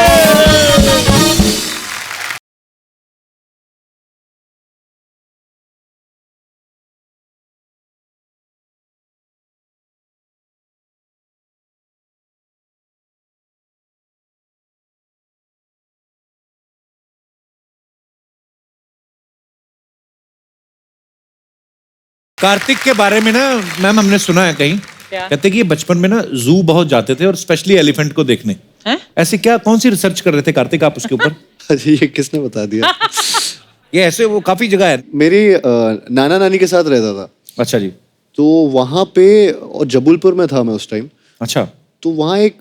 [SPEAKER 1] कार्तिक के बारे में ना मैम हमने सुना है कहीं, कहते कि ये बचपन में ना जू बहुत जाते थे और स्पेशली एलिफेंट को देखने। ऐसे क्या, कौन सी रिसर्च कर रहे थे कार्तिक आप उसके ऊपर?
[SPEAKER 4] अरे ये किसने बता दिया?
[SPEAKER 1] ये ऐसे वो काफी जगह है।
[SPEAKER 4] मेरी नाना नानी के साथ रहता था,
[SPEAKER 1] अच्छा जी।
[SPEAKER 4] तो वहां पे, और जबलपुर में था मैं उस टाइम,
[SPEAKER 1] अच्छा।
[SPEAKER 4] तो वहाँ एक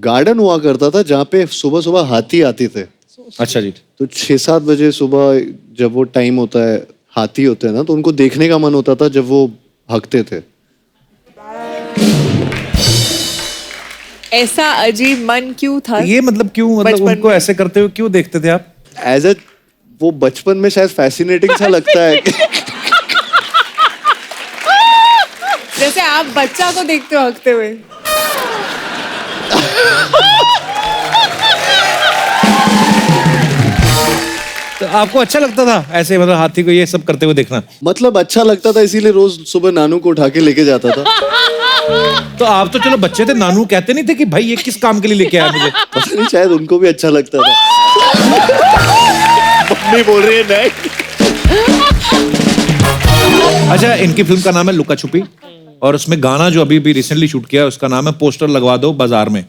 [SPEAKER 4] गार्डन हुआ करता था जहाँ पे सुबह सुबह हाथी आते थे।
[SPEAKER 1] अच्छा जी।
[SPEAKER 4] तो 6-7 बजे सुबह जब वो टाइम होता है, हाथी होते हैं ना, तो उनको देखने का मन होता था जब वो हकते थे।
[SPEAKER 3] ऐसा अजीब मन क्यों था?
[SPEAKER 1] ये मतलब क्यों, मतलब
[SPEAKER 3] बचपन
[SPEAKER 1] उनको
[SPEAKER 3] में।
[SPEAKER 1] ऐसे करते हुए क्यों देखते थे आप?
[SPEAKER 4] एज ए, वो बचपन में शायद फैसिनेटिंग सा लगता है।
[SPEAKER 3] जैसे आप बच्चा को देखते हो हकते हुए।
[SPEAKER 1] तो आपको अच्छा लगता था ऐसे, मतलब हाथी को ये सब करते हुए देखना?
[SPEAKER 4] मतलब अच्छा लगता था, इसीलिए रोज सुबह नानू को उठा के लेके जाता था।
[SPEAKER 1] तो आप तो चलो बच्चे थे, नानू कहते नहीं थे कि भाई ये किस काम के लिए लेके आया मुझे?
[SPEAKER 4] पता नहीं, शायद उनको भी अच्छा लगता था। मम्मी बोल रही है नहीं।
[SPEAKER 1] अच्छा, इनकी फिल्म का नाम है लुका छुपी, और उसमें गाना जो अभी भी रिसेंटली शूट किया है उसका नाम है पोस्टर लगवा दो बाजार में।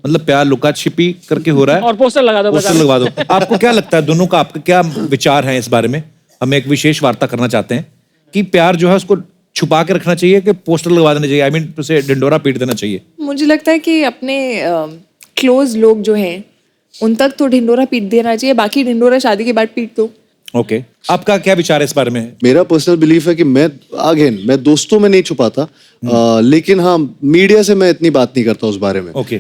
[SPEAKER 1] मतलब प्यार लुका छिपी करके हो रहा है,
[SPEAKER 2] और पोस्टर लगा दो।
[SPEAKER 1] पोस्टर लगवा दो। आपको क्या लगता है, दोनों का आपका क्या विचार है इस बारे में? हम एक विशेष वार्ता करना चाहते हैं कि प्यार जो है उसको छुपा के रखना चाहिए कि पोस्टर लगवा देना चाहिए, आई मीन उसे ढिंडोरा पीट देना चाहिए?
[SPEAKER 3] मुझे लगता है कि अपने क्लोज लोग जो हैं उन तक तो ढिंडोरा पीट देना चाहिए, बाकी ढिंडोरा शादी के बाद पीट दो।
[SPEAKER 1] ओके, आपका क्या विचार है इस बारे में?
[SPEAKER 4] मेरा पर्सनल बिलीफ है कि मैं दोस्तों में नहीं छुपाता, लेकिन हाँ मीडिया से मैं इतनी बात नहीं करता उस बारे में।
[SPEAKER 1] Okay.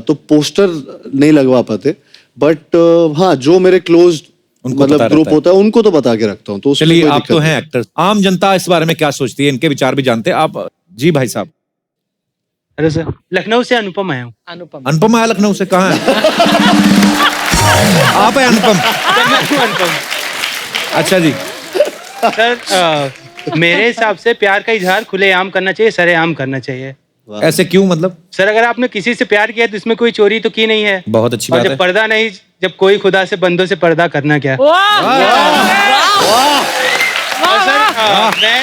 [SPEAKER 4] तो पोस्टर नहीं लगवा पाते, बट हाँ जो मेरे क्लोज
[SPEAKER 1] उनको
[SPEAKER 4] मतलब
[SPEAKER 1] पता
[SPEAKER 4] ग्रुप
[SPEAKER 1] रहता है।
[SPEAKER 4] होता है उनको तो बता के रखता हूँ। तो उसमें
[SPEAKER 1] चलिए,
[SPEAKER 4] कोई
[SPEAKER 1] आप
[SPEAKER 4] दिक्कत
[SPEAKER 1] तो
[SPEAKER 4] नहीं।
[SPEAKER 1] हैं एक्टर, आम जनता इस बारे में क्या सोचती है, इनके विचार भी जानते हैं आप। जी भाई साहब।
[SPEAKER 8] अरे सर, लखनऊ से अनुपम आया हूँ।
[SPEAKER 1] अनुपम आया लखनऊ से? कहाँ है? आप है अनुपम? अच्छा जी।
[SPEAKER 8] सर मेरे हिसाब से प्यार का इजहार खुलेआम करना चाहिए, सरेआम करना चाहिए।
[SPEAKER 1] ऐसे क्यों, मतलब?
[SPEAKER 8] सर अगर आपने किसी से प्यार किया तो इसमें कोई चोरी तो की नहीं है।
[SPEAKER 1] बहुत अच्छी
[SPEAKER 8] और
[SPEAKER 1] बात
[SPEAKER 8] जब
[SPEAKER 1] है।
[SPEAKER 8] पर्दा नहीं, जब कोई खुदा से बंदों से पर्दा करना क्या। और सर मैं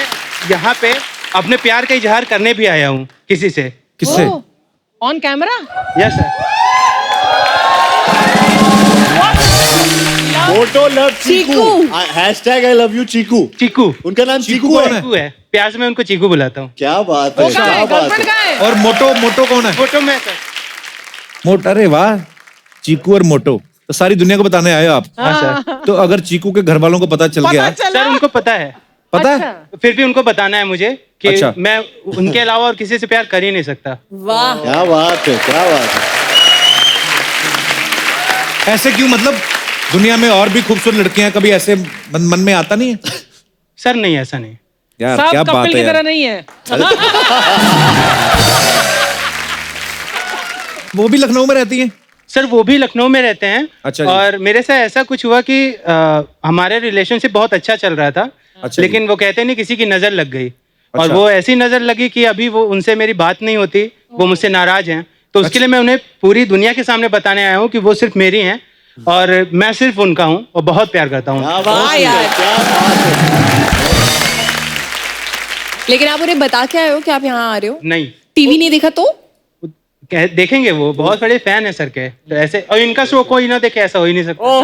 [SPEAKER 8] यहाँ पे अपने प्यार का इजहार करने भी आया हूँ किसी से।
[SPEAKER 1] किससे?
[SPEAKER 2] On camera?
[SPEAKER 8] Yes sir.
[SPEAKER 4] Motto love Chiku, hashtag I love you Chiku.
[SPEAKER 8] Chiku.
[SPEAKER 4] उनका नाम चीकू
[SPEAKER 1] कौन
[SPEAKER 4] है।
[SPEAKER 8] चीकू है, प्यार से मैं उनको चीकू बुलाता हूँ।
[SPEAKER 4] क्या बात है,
[SPEAKER 2] वो कहाँ
[SPEAKER 4] क्या
[SPEAKER 2] है?
[SPEAKER 4] बात
[SPEAKER 2] गर्लफ्रेंड
[SPEAKER 4] है।
[SPEAKER 2] कहाँ है?
[SPEAKER 1] और मोटो मोटो कौन है?
[SPEAKER 8] फोटो में सर।
[SPEAKER 1] मोटो, अरे वाह, चीकू और मोटो तो सारी दुनिया को बताने आए हो आप।
[SPEAKER 8] हाँ सर।
[SPEAKER 1] तो अगर चीकू के घर वालों को पता चल गया,
[SPEAKER 8] सर उनको पता है,
[SPEAKER 1] पता है?
[SPEAKER 8] फिर भी उनको बताना है मुझे कि
[SPEAKER 1] अच्छा।
[SPEAKER 8] मैं उनके अलावा और किसी से प्यार कर ही नहीं सकता।
[SPEAKER 3] वाह,
[SPEAKER 4] क्या बात है, क्या बात है।
[SPEAKER 1] ऐसे क्यों, मतलब दुनिया में और भी खूबसूरत लड़कियां, कभी ऐसे मन में आता नहीं है?
[SPEAKER 8] सर नहीं, ऐसा नहीं।
[SPEAKER 1] यार
[SPEAKER 2] सब
[SPEAKER 1] क्या बात
[SPEAKER 2] कपिल
[SPEAKER 1] है
[SPEAKER 2] की
[SPEAKER 1] यार।
[SPEAKER 2] तरह नहीं है।
[SPEAKER 1] वो भी लखनऊ में रहती है?
[SPEAKER 8] सर वो भी लखनऊ में रहते हैं।
[SPEAKER 1] अच्छा जी।
[SPEAKER 8] और मेरे साथ ऐसा कुछ हुआ कि हमारे रिलेशनशिप बहुत अच्छा चल रहा था।
[SPEAKER 1] अच्छा
[SPEAKER 8] लेकिन वो कहते नहीं, किसी की नजर लग गई। और
[SPEAKER 1] अच्छा।
[SPEAKER 8] वो ऐसी नजर लगी कि अभी वो उनसे मेरी बात नहीं होती, वो मुझसे नाराज हैं। तो उसके लिए मैं उन्हें पूरी दुनिया के सामने बताने आया हूँ कि वो सिर्फ मेरी हैं और मैं सिर्फ उनका हूँ और बहुत प्यार करता हूँ।
[SPEAKER 4] क्या
[SPEAKER 3] वाह
[SPEAKER 4] बात है,
[SPEAKER 3] यार।
[SPEAKER 4] क्या बात है।
[SPEAKER 3] लेकिन आप उन्हें बता के आए हो कि आप यहाँ आ रहे हो?
[SPEAKER 8] नहीं,
[SPEAKER 3] टीवी नहीं देखा तो?
[SPEAKER 8] देखेंगे, वो बहुत बड़े फैन है सर के। तो ऐसे, और इनका शो कोई ना देखे, ऐसा हो ही नहीं सकता।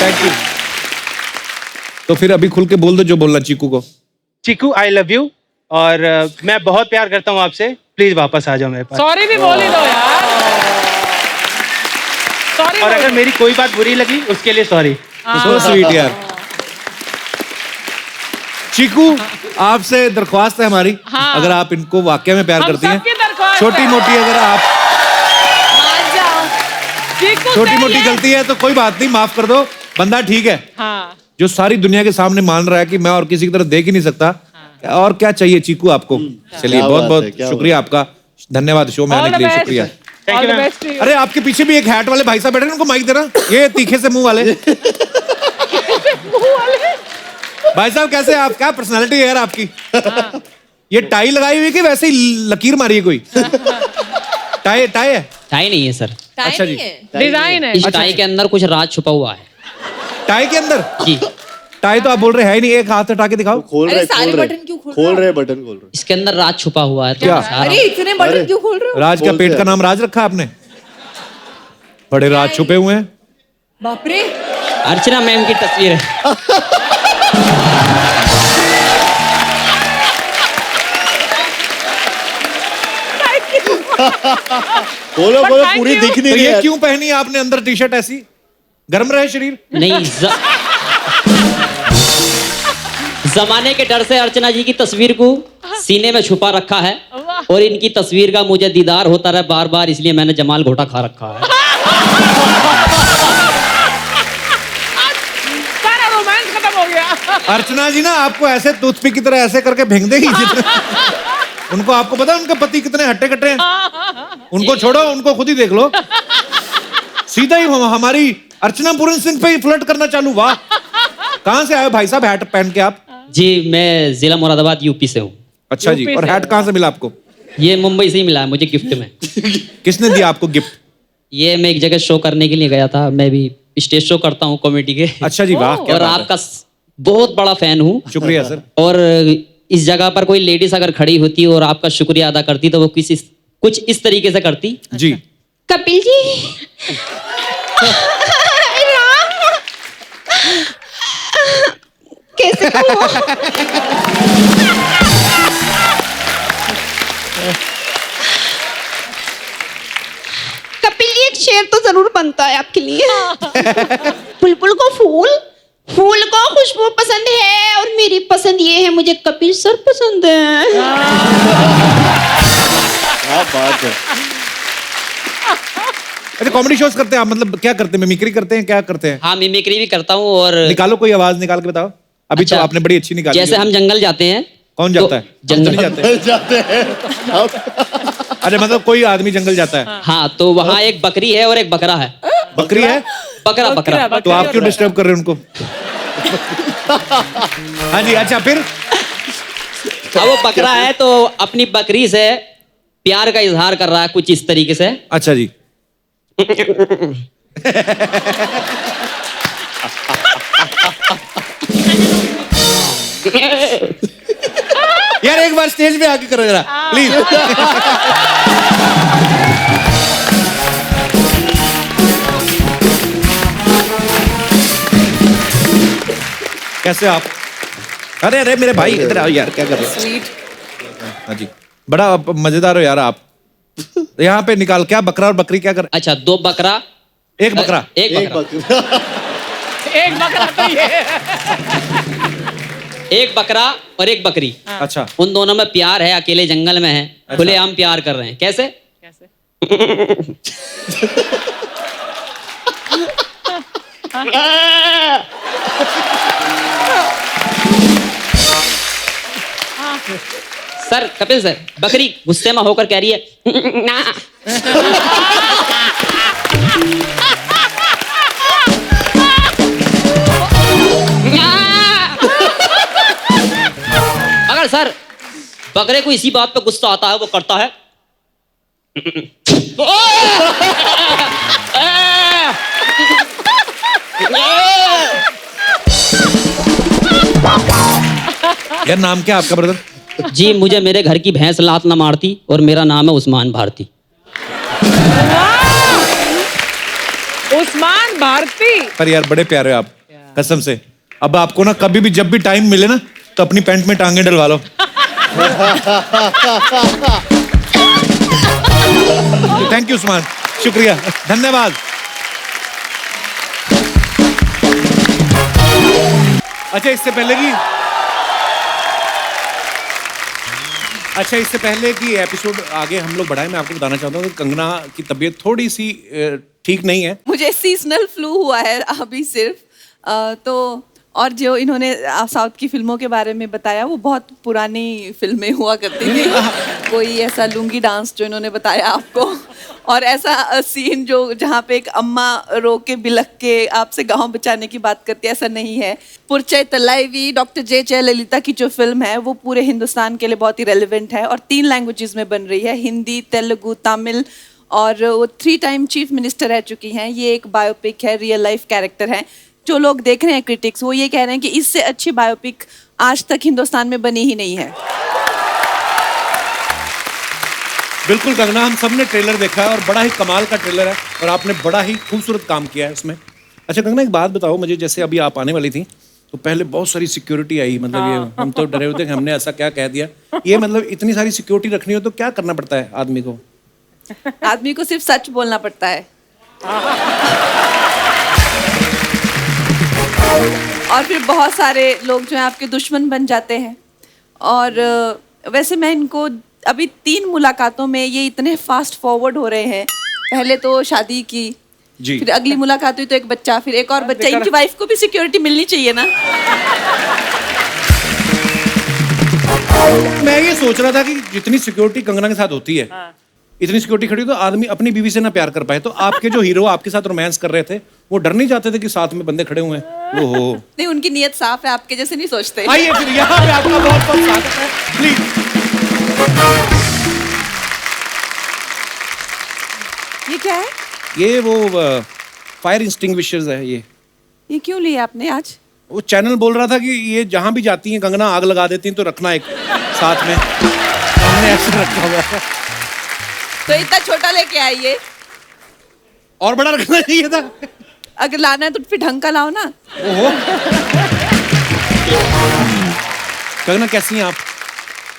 [SPEAKER 1] Thank you. तो फिर अभी खुल के बोल दो जो बोलना चीकू को।
[SPEAKER 8] चीकू आई लव यू, और मैं बहुत प्यार करता हूँ आपसे, प्लीज वापस आ जाओ मेरे पास।
[SPEAKER 2] सॉरी भी बोल ही दो यार। सॉरी।
[SPEAKER 8] और अगर मेरी कोई बात बुरी लगी उसके लिए सॉरी।
[SPEAKER 1] सो स्वीट यार। चीकू, आपसे दरख्वास्त है हमारी,
[SPEAKER 2] हाँ।
[SPEAKER 1] अगर आप इनको वाकई में प्यार
[SPEAKER 2] हम
[SPEAKER 1] करती
[SPEAKER 2] सबकी
[SPEAKER 1] हैं,
[SPEAKER 2] दरख्वास्त
[SPEAKER 1] छोटी
[SPEAKER 2] है।
[SPEAKER 1] मोटी अगर आप
[SPEAKER 3] मान जाओ।
[SPEAKER 2] चीकू
[SPEAKER 1] छोटी
[SPEAKER 2] say
[SPEAKER 1] मोटी
[SPEAKER 2] yes।
[SPEAKER 1] गलती है तो कोई बात नहीं, माफ कर दो, बंदा ठीक है।
[SPEAKER 2] हाँ।
[SPEAKER 1] जो सारी दुनिया के सामने मान रहा है कि मैं और किसी की तरह देख ही नहीं सकता, और क्या चाहिए चीकू आपको। चलिए,
[SPEAKER 4] क्या
[SPEAKER 1] बहुत
[SPEAKER 4] बात
[SPEAKER 1] बहुत
[SPEAKER 4] है, क्या
[SPEAKER 1] शुक्रिया आपका, धन्यवाद शो में
[SPEAKER 2] All
[SPEAKER 1] आने के
[SPEAKER 2] the
[SPEAKER 1] लिए,
[SPEAKER 2] best.
[SPEAKER 1] शुक्रिया।
[SPEAKER 8] Thank
[SPEAKER 2] All
[SPEAKER 8] you,
[SPEAKER 2] the
[SPEAKER 8] ma'am.
[SPEAKER 2] best to you.
[SPEAKER 1] अरे आपके पीछे भी एक हैट वाले भाई साहब बैठे हैं, उनको माइक देना, ये तीखे से मुंह वाले। भाई साहब कैसे हैं आप, क्या पर्सनालिटी है यार आपकी। ये टाई लगाई हुई कि वैसे ही लकीर मारी है कोई? टाई टाई है?
[SPEAKER 11] टाई नहीं है सर,
[SPEAKER 1] अच्छा जी।
[SPEAKER 2] डिजाइन है।
[SPEAKER 11] इस टाई के अंदर कुछ राज छुपा हुआ है।
[SPEAKER 1] टाई के अंदर
[SPEAKER 11] जी,
[SPEAKER 1] टाई तो आप बोल रहे हैं ही नहीं, एक हाथ हटा के दिखाओ।
[SPEAKER 4] खोल
[SPEAKER 3] अरे
[SPEAKER 4] रहे,
[SPEAKER 3] सारे
[SPEAKER 4] खोल रहे,
[SPEAKER 3] बटन क्यों खोल
[SPEAKER 4] खोल रहे, बटन खोल रहे।
[SPEAKER 11] इसके अंदर राज छुपा हुआ है। तो
[SPEAKER 1] क्या?
[SPEAKER 11] सारा-
[SPEAKER 3] अरे इतने बटन क्यों खोल रहे हो?
[SPEAKER 1] राज का
[SPEAKER 4] बोलते
[SPEAKER 1] पेट का
[SPEAKER 4] हैं।
[SPEAKER 1] नाम राज रखा आपने? बड़े राज छुपे हुए हैं।
[SPEAKER 3] बाप रे।
[SPEAKER 11] अर्चना मैम की तस्वीर है।
[SPEAKER 4] बोलो
[SPEAKER 2] But
[SPEAKER 4] बोलो,
[SPEAKER 2] thank
[SPEAKER 4] पूरी
[SPEAKER 2] you.
[SPEAKER 4] दिख नहीं
[SPEAKER 1] तो
[SPEAKER 4] रही
[SPEAKER 1] ये
[SPEAKER 4] है।
[SPEAKER 1] क्यों पहनी है आपने अंदर टी शर्ट ऐसी, गर्म रहे शरीर?
[SPEAKER 11] नहीं, जमाने के डर से अर्चना जी की तस्वीर को सीने में छुपा रखा है, और इनकी तस्वीर का मुझे दीदार होता रहा बार बार, इसलिए मैंने जमाल घोटा खा रखा है।
[SPEAKER 2] सारा रोमांस खत्म हो गया।
[SPEAKER 1] अर्चना जी ना आपको ऐसे टूथपिक की तरह ऐसे करके फेंक देगी जितना उनको, आपको पता है उनके पति कितने हट्टे कट्टे हैं। उनको छोड़ो, उनको खुद ही देख लो, सीधा ही हमारी अर्चना पूरन सिंह पे ही फ्लर्ट करना चालू। वाह, कहाँ से आए हो भाई साहब हैट पहन के आप?
[SPEAKER 11] जी, मैं जिला मुरादाबाद यूपी से हूँ।
[SPEAKER 1] अच्छा जी,
[SPEAKER 2] यूपी
[SPEAKER 1] और
[SPEAKER 2] से।
[SPEAKER 1] हैट कहाँ से मिला आपको?
[SPEAKER 11] ये मुंबई से ही मिला है मुझे गिफ्ट में।
[SPEAKER 1] किसने दिया आपको गिफ्ट?
[SPEAKER 11] ये मैं एक जगह शो करने के लिए गया था, मैं भी स्टेज शो करता हूँ कॉमेडी के।
[SPEAKER 1] अच्छा जी, वाह, क्या
[SPEAKER 11] और
[SPEAKER 1] बात है।
[SPEAKER 11] आपका बहुत बड़ा फैन हूँ।
[SPEAKER 1] शुक्रिया सर।
[SPEAKER 11] और इस जगह पर कोई लेडीज अगर खड़ी होती और आपका शुक्रिया अदा करती तो वो कुछ इस तरीके से करती।
[SPEAKER 1] जी,
[SPEAKER 5] कपिल जी, कैसे हो? कपिल जी, एक शेर तो जरूर बनता है आपके लिए। बुलबुल को फूल, फूल को खुशबू पसंद है, और मेरी पसंद ये है, मुझे कपिल सर पसंद है।
[SPEAKER 4] क्या बात है।
[SPEAKER 1] अच्छा कॉमेडी शोज करते हैं आप, मतलब क्या करते हैं, मिमिक्री करते हैं, क्या करते हैं?
[SPEAKER 11] हाँ, मिमिक्री भी करता हूँ। और
[SPEAKER 1] निकालो कोई आवाज निकाल के बताओ। अभी
[SPEAKER 11] अच्छा,
[SPEAKER 1] तो आपने बड़ी अच्छी निकाली।
[SPEAKER 11] जैसे हम जंगल जाते हैं।
[SPEAKER 1] कौन
[SPEAKER 11] तो
[SPEAKER 1] जाता है? हम तो
[SPEAKER 11] जंगल
[SPEAKER 1] नहीं जाते।
[SPEAKER 4] जाते हैं।
[SPEAKER 1] अरे मतलब कोई आदमी जंगल जाता है।
[SPEAKER 11] हाँ, तो वहाँ एक बकरी है और एक बकरा है।
[SPEAKER 1] बकरी है?
[SPEAKER 11] बकरा बकरा।
[SPEAKER 1] तो आप क्यों डिस्टर्ब कर रहे हैं उनको? हाँ जी, अच्छा फिर?
[SPEAKER 11] अब वो बकरा है तो अपनी बकरी से प्यार का इजहार कर रहा है कुछ इस तरीके से।
[SPEAKER 1] अच्छा जी। यार एक बार बार स्टेज पे आके करो जरा प्लीज। कैसे आप? अरे अरे मेरे भाई इधर आओ यार, क्या कर रहे हो?
[SPEAKER 3] स्वीट।
[SPEAKER 1] हाँ जी, बड़ा मजेदार हो यार आप। यहाँ पे निकाल, क्या बकरा और बकरी क्या कर?
[SPEAKER 11] अच्छा, 2 बकरा,
[SPEAKER 1] एक बकरा,
[SPEAKER 11] एक बकरा,
[SPEAKER 2] एक बकरा तो ये।
[SPEAKER 11] एक बकरा और एक बकरी।
[SPEAKER 1] अच्छा,
[SPEAKER 11] उन दोनों में प्यार है, अकेले जंगल में है, खुलेआम प्यार कर रहे हैं। कैसे?
[SPEAKER 2] कैसे?
[SPEAKER 11] सर, कपिल सर, बकरी गुस्से में होकर कह रही है ना। अगर सर बकरे को इसी बात पे गुस्सा आता है, वो करता है
[SPEAKER 1] यार नाम क्या आपका ब्रदर?
[SPEAKER 11] जी, मुझे मेरे घर की भैंस लात ना मारती और मेरा नाम है उस्मान भारती।
[SPEAKER 2] उस्मान भारती।
[SPEAKER 1] पर यार बड़े प्यारे हो आप, कसम से। अब आपको ना कभी भी जब भी टाइम मिले ना तो अपनी पैंट में टांगे डलवा लो। थैंक यू उस्मान, शुक्रिया, धन्यवाद। अच्छा इससे पहले कि एपिसोड आगे हम लोग बढ़ाएं, मैं आपको बताना चाहता हूँ कि कंगना की तबीयत थोड़ी सी ठीक नहीं है।
[SPEAKER 3] मुझे सीजनल फ्लू हुआ है अभी सिर्फ, तो और जो इन्होंने साउथ की फिल्मों के बारे में बताया वो बहुत पुरानी फिल्में हुआ करती थी। कोई ऐसा लुंगी डांस जो इन्होंने बताया आपको, और ऐसा सीन जो जहाँ पे एक अम्मा रो के बिलख के आपसे गांव बचाने की बात करती है, ऐसा नहीं है। पुरचय तलाईवी डॉक्टर जे जयललिता की जो फिल्म है वो पूरे हिंदुस्तान के लिए बहुत ही रेलिवेंट है और 3 लैंग्वेजेस में बन रही है, हिंदी, तेलुगु, तमिल, और वो 3 टाइम चीफ मिनिस्टर रह चुकी हैं। ये एक बायोपिक है, रियल लाइफ कैरेक्टर है। जो लोग देख रहे हैं क्रिटिक्स, वो ये कह रहे हैं कि इससे अच्छी बायोपिक आज तक हिंदुस्तान में बनी ही नहीं है।
[SPEAKER 1] बिल्कुल कंगना, हम सब ने ट्रेलर देखा है और बड़ा ही कमाल का ट्रेलर है और आपने बड़ा ही खूबसूरत काम किया है उसमें। अच्छा कंगना, एक बात बताओ मुझे, जैसे अभी आप आने वाली थी तो पहले बहुत सारी सिक्योरिटी आई, मतलब ये हम तो डरे हुए थे कि हमने ऐसा क्या कह दिया। ये मतलब इतनी सारी सिक्योरिटी रखनी हो तो क्या करना पड़ता है आदमी को?
[SPEAKER 3] आदमी को सिर्फ सच बोलना पड़ता है और फिर बहुत सारे लोग जो हैं आपके दुश्मन बन जाते हैं। और वैसे मैं इनको अभी 3 मुलाकातों में ये इतने फास्ट फॉरवर्ड हो रहे हैं। पहले तो शादी की
[SPEAKER 1] जी,
[SPEAKER 3] फिर अगली मुलाकात हुई तो एक बच्चा, फिर एक और बच्चा। इनकी वाइफ को भी सिक्योरिटी मिलनी चाहिए ना।
[SPEAKER 1] मैं ये सोच रहा था कि जितनी सिक्योरिटी कंगना के साथ होती है, इतनी सिक्योरिटी खड़ी तो आदमी अपनी बीवी से ना प्यार कर पाए। तो आपके जो हीरो आपके साथ रोमांस कर रहे थे वो डर नहीं जाते थे कि साथ में बंदे खड़े हुए हैं? ओहो,
[SPEAKER 3] नहीं, उनकी नीयत साफ है, आपके जैसे नहीं सोचते।
[SPEAKER 1] आइए फिर यहाँ पे आपका बहुत बहुत स्वागत है, प्लीज।
[SPEAKER 3] ये क्या है?
[SPEAKER 1] ये वो फायर एक्सटिंग्विशर्स है। ये
[SPEAKER 3] क्यों लिए आपने आज?
[SPEAKER 1] वो चैनल बोल रहा था कि ये जहां भी जाती हैं कंगना आग लगा देती हैं, तो रखना एक साथ में। हमने ऐसे रखा हुआ है।
[SPEAKER 3] तो इतना छोटा लेके आइए,
[SPEAKER 1] और बड़ा रखना चाहिए था।
[SPEAKER 3] अगर लाना है तो फिर ढंग का लाओ ना।
[SPEAKER 1] ओहो, कंगना कैसी हैं आप?